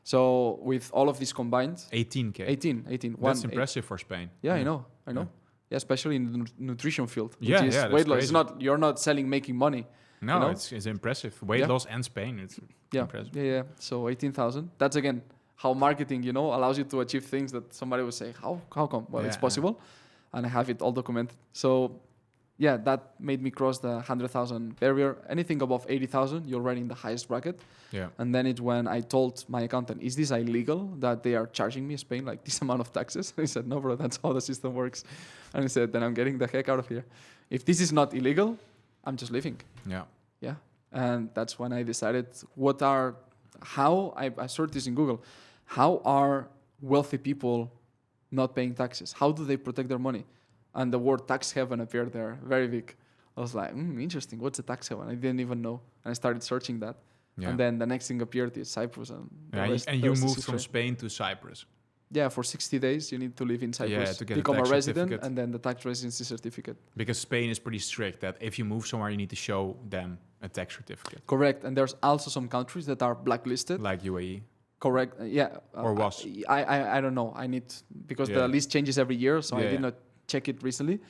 So with all of these combined, 18K. 18. That's impressive for Spain. Yeah, I know. Yeah, especially in the nutrition field. Which is weight loss. You're not selling making money. No, you know? it's impressive. Weight loss and Spain. It's impressive. Yeah. So 18,000. That's again how marketing, allows you to achieve things that somebody would say, how come? Well, it's possible. And I have it all documented. So yeah, that made me cross the 100,000 barrier. Anything above 80,000, you're already in the highest bracket. Yeah. And then it's when I told my accountant, is this illegal that they are charging me Spain like this amount of taxes? He said, no, bro, that's how the system works. And he said, then I'm getting the heck out of here. If this is not illegal, I'm just leaving. Yeah. Yeah. And that's when I decided I searched this in Google. How are wealthy people not paying taxes? How do they protect their money? And the word tax haven appeared there, very big. I was like, interesting. What's a tax haven? I didn't even know. And I started searching that. Yeah. And then the next thing appeared is Cyprus. And you moved from Spain to Cyprus. Yeah, for 60 days, you need to live in Cyprus, to get become a resident, certificate. and then the tax residency certificate. Because Spain is pretty strict that if you move somewhere, you need to show them a tax certificate. Correct. And there's also some countries that are blacklisted. Like UAE. Correct. Yeah. Or was. I don't know. I need, because the list changes every year, so I did not check it recently.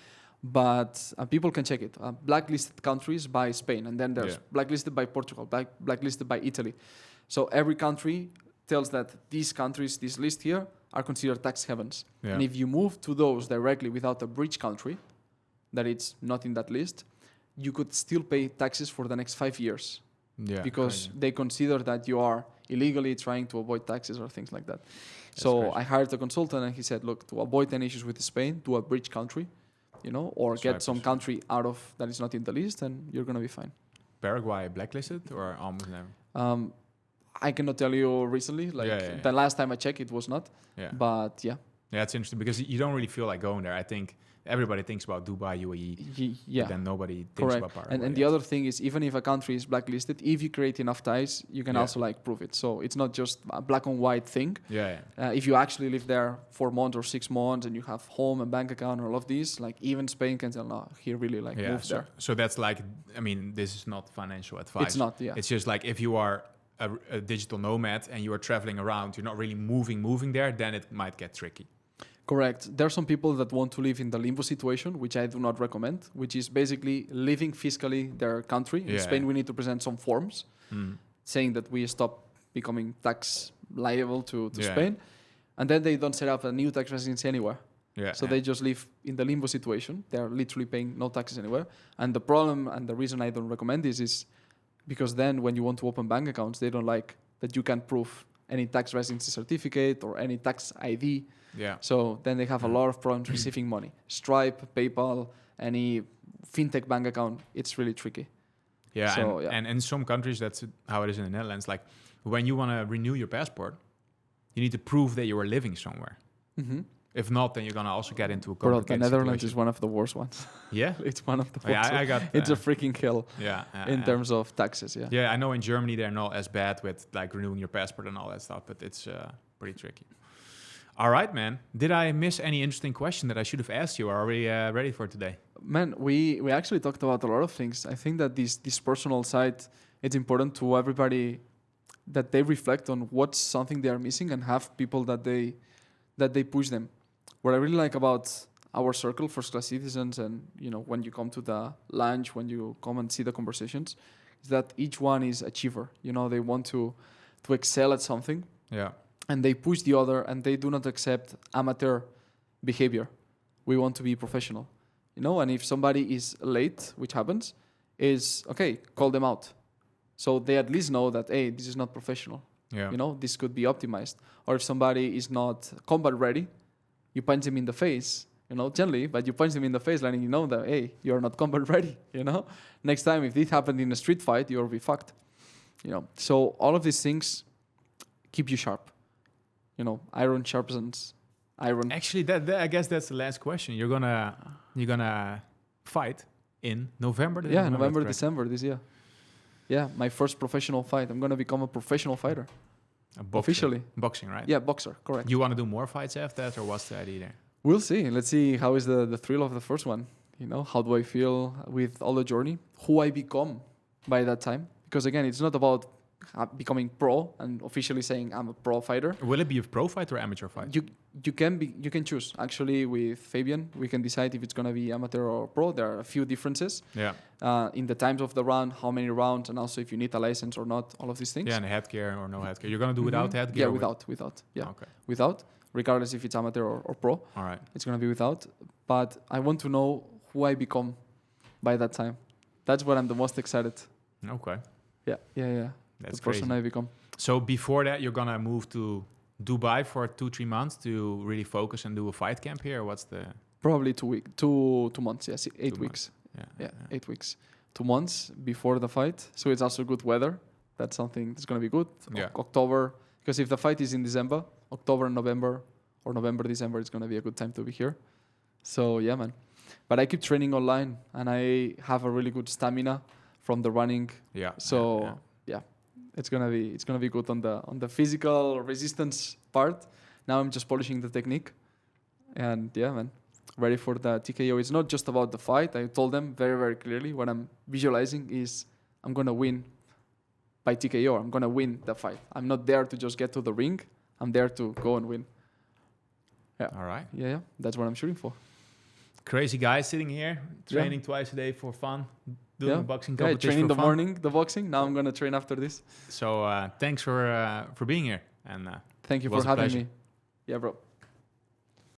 But people can check it. Blacklisted countries by Spain, and then there's blacklisted by Portugal, blacklisted by Italy. So every country tells that these countries, this list here, are considered tax havens. Yeah. And if you move to those directly without a breach country, that it's not in that list, you could still pay taxes for the next 5 years. Yeah, because they consider that you are illegally trying to avoid taxes or things like that. That's so crazy. I hired a consultant and he said, look, to avoid any issues with Spain, do a breach country, or get some country out of that is not in the list, and you're going to be fine. Paraguay blacklisted or almost never? I cannot tell you recently. The last time I checked, it was not. Yeah. But yeah. Yeah, it's interesting because you don't really feel like going there. I think everybody thinks about Dubai, UAE. But then nobody thinks about Paraguay. And the other thing is, even if a country is blacklisted, if you create enough ties, you can also prove it. So it's not just a black and white thing. If you actually live there 4 months or 6 months and you have home and bank account and all of these, even Spain can tell, no, he really moves there. So that's this is not financial advice. It's not, It's just like if you are a digital nomad and you are traveling around, you're not really moving there, then it might get tricky. Correct. There are some people that want to live in the limbo situation, which I do not recommend, which is basically living fiscally their country. In Spain, we need to present some forms saying that we stop becoming tax liable to Spain. And then they don't set up a new tax residency anywhere. So they just live in the limbo situation. They're literally paying no taxes anywhere. And the problem and the reason I don't recommend this is because then when you want to open bank accounts, they don't like that you can prove any tax residency certificate or any tax ID. So then they have a lot of problems receiving money. Stripe, PayPal, any fintech bank account, it's really tricky. And in some countries, that's how it is in the Netherlands. Like when you want to renew your passport, you need to prove that you are living somewhere. Mm-hmm. If not, then you're going to also get into a complicated the Netherlands situation. is one of the worst ones. Yeah? It's one of the worst ones. It's a freaking hell in terms of taxes, Yeah, I know in Germany they're not as bad with renewing your passport and all that stuff, but it's pretty tricky. All right, man. Did I miss any interesting question that I should have asked you? Are we ready for today? Man, we actually talked about a lot of things. I think that this personal side, it's important to everybody that they reflect on what's something they are missing and have people that they push them. What I really like about our circle, First Class Citizens, and when you come to the lunch, when you come and see the conversations, is that each one is achiever. They want to excel at something. Yeah. And they push the other, and they do not accept amateur behavior. We want to be professional, And if somebody is late, which happens, is okay. Call them out, so they at least know that this is not professional. Yeah. This could be optimized. Or if somebody is not combat ready, you punch them in the face. Gently, but you punch them in the face, letting that you're not combat ready. Next time if this happened in a street fight, you'll be fucked. So all of these things keep you sharp. Iron sharpens iron. Actually, that I guess that's the last question. You're gonna fight in November. November, December this year. Yeah, my first professional fight. I'm gonna become a professional fighter. Officially. Boxing, right? Yeah, boxer. Correct. You want to do more fights after that, or what's the idea there? We'll see. Let's see how is the thrill of the first one. How do I feel with all the journey? Who I become by that time? Because again, it's not about becoming pro and officially saying I'm a pro fighter. Will it be a pro fight or amateur fight? You can choose. Actually, with Fabian, we can decide if it's gonna be amateur or pro. There are a few differences. Yeah. In the times of the round, how many rounds, and also if you need a license or not, all of these things. Yeah, and headgear or no headgear. You're gonna do without headgear? Yeah, without. Yeah. Okay. Without, regardless if it's amateur or pro. All right. It's gonna be without. But I want to know who I become by that time. That's what I'm the most excited. Okay. Yeah. That's the person crazy. I become. So before that, you're gonna move to Dubai for 2-3 months to really focus and do a fight camp here. Or what's the Probably 2 months. Yes, 8 2 weeks. months? Yeah, 8 weeks. 2 months before the fight. So it's also good weather. That's something that's gonna be good. Yeah. October, because if the fight is in December, October, November, or November, December, it's gonna be a good time to be here. So yeah, man. But I keep training online, and I have a really good stamina from the running. Yeah. So yeah, it's gonna be good on the physical resistance part. Now I'm just polishing the technique, and yeah, man, ready for the TKO. It's not just about the fight. I told them very, very clearly what I'm visualizing is I'm gonna win by TKO. I'm gonna win the fight. I'm not there to just get to the ring. I'm there to go and win. Yeah. All right. Yeah. That's what I'm shooting for. Crazy guy sitting here, training twice a day for fun, doing a boxing competition I train in for the fun. morning, the boxing. Now I'm gonna train after this. So thanks for being here, and Thank you was for a having pleasure. me. Yeah, bro.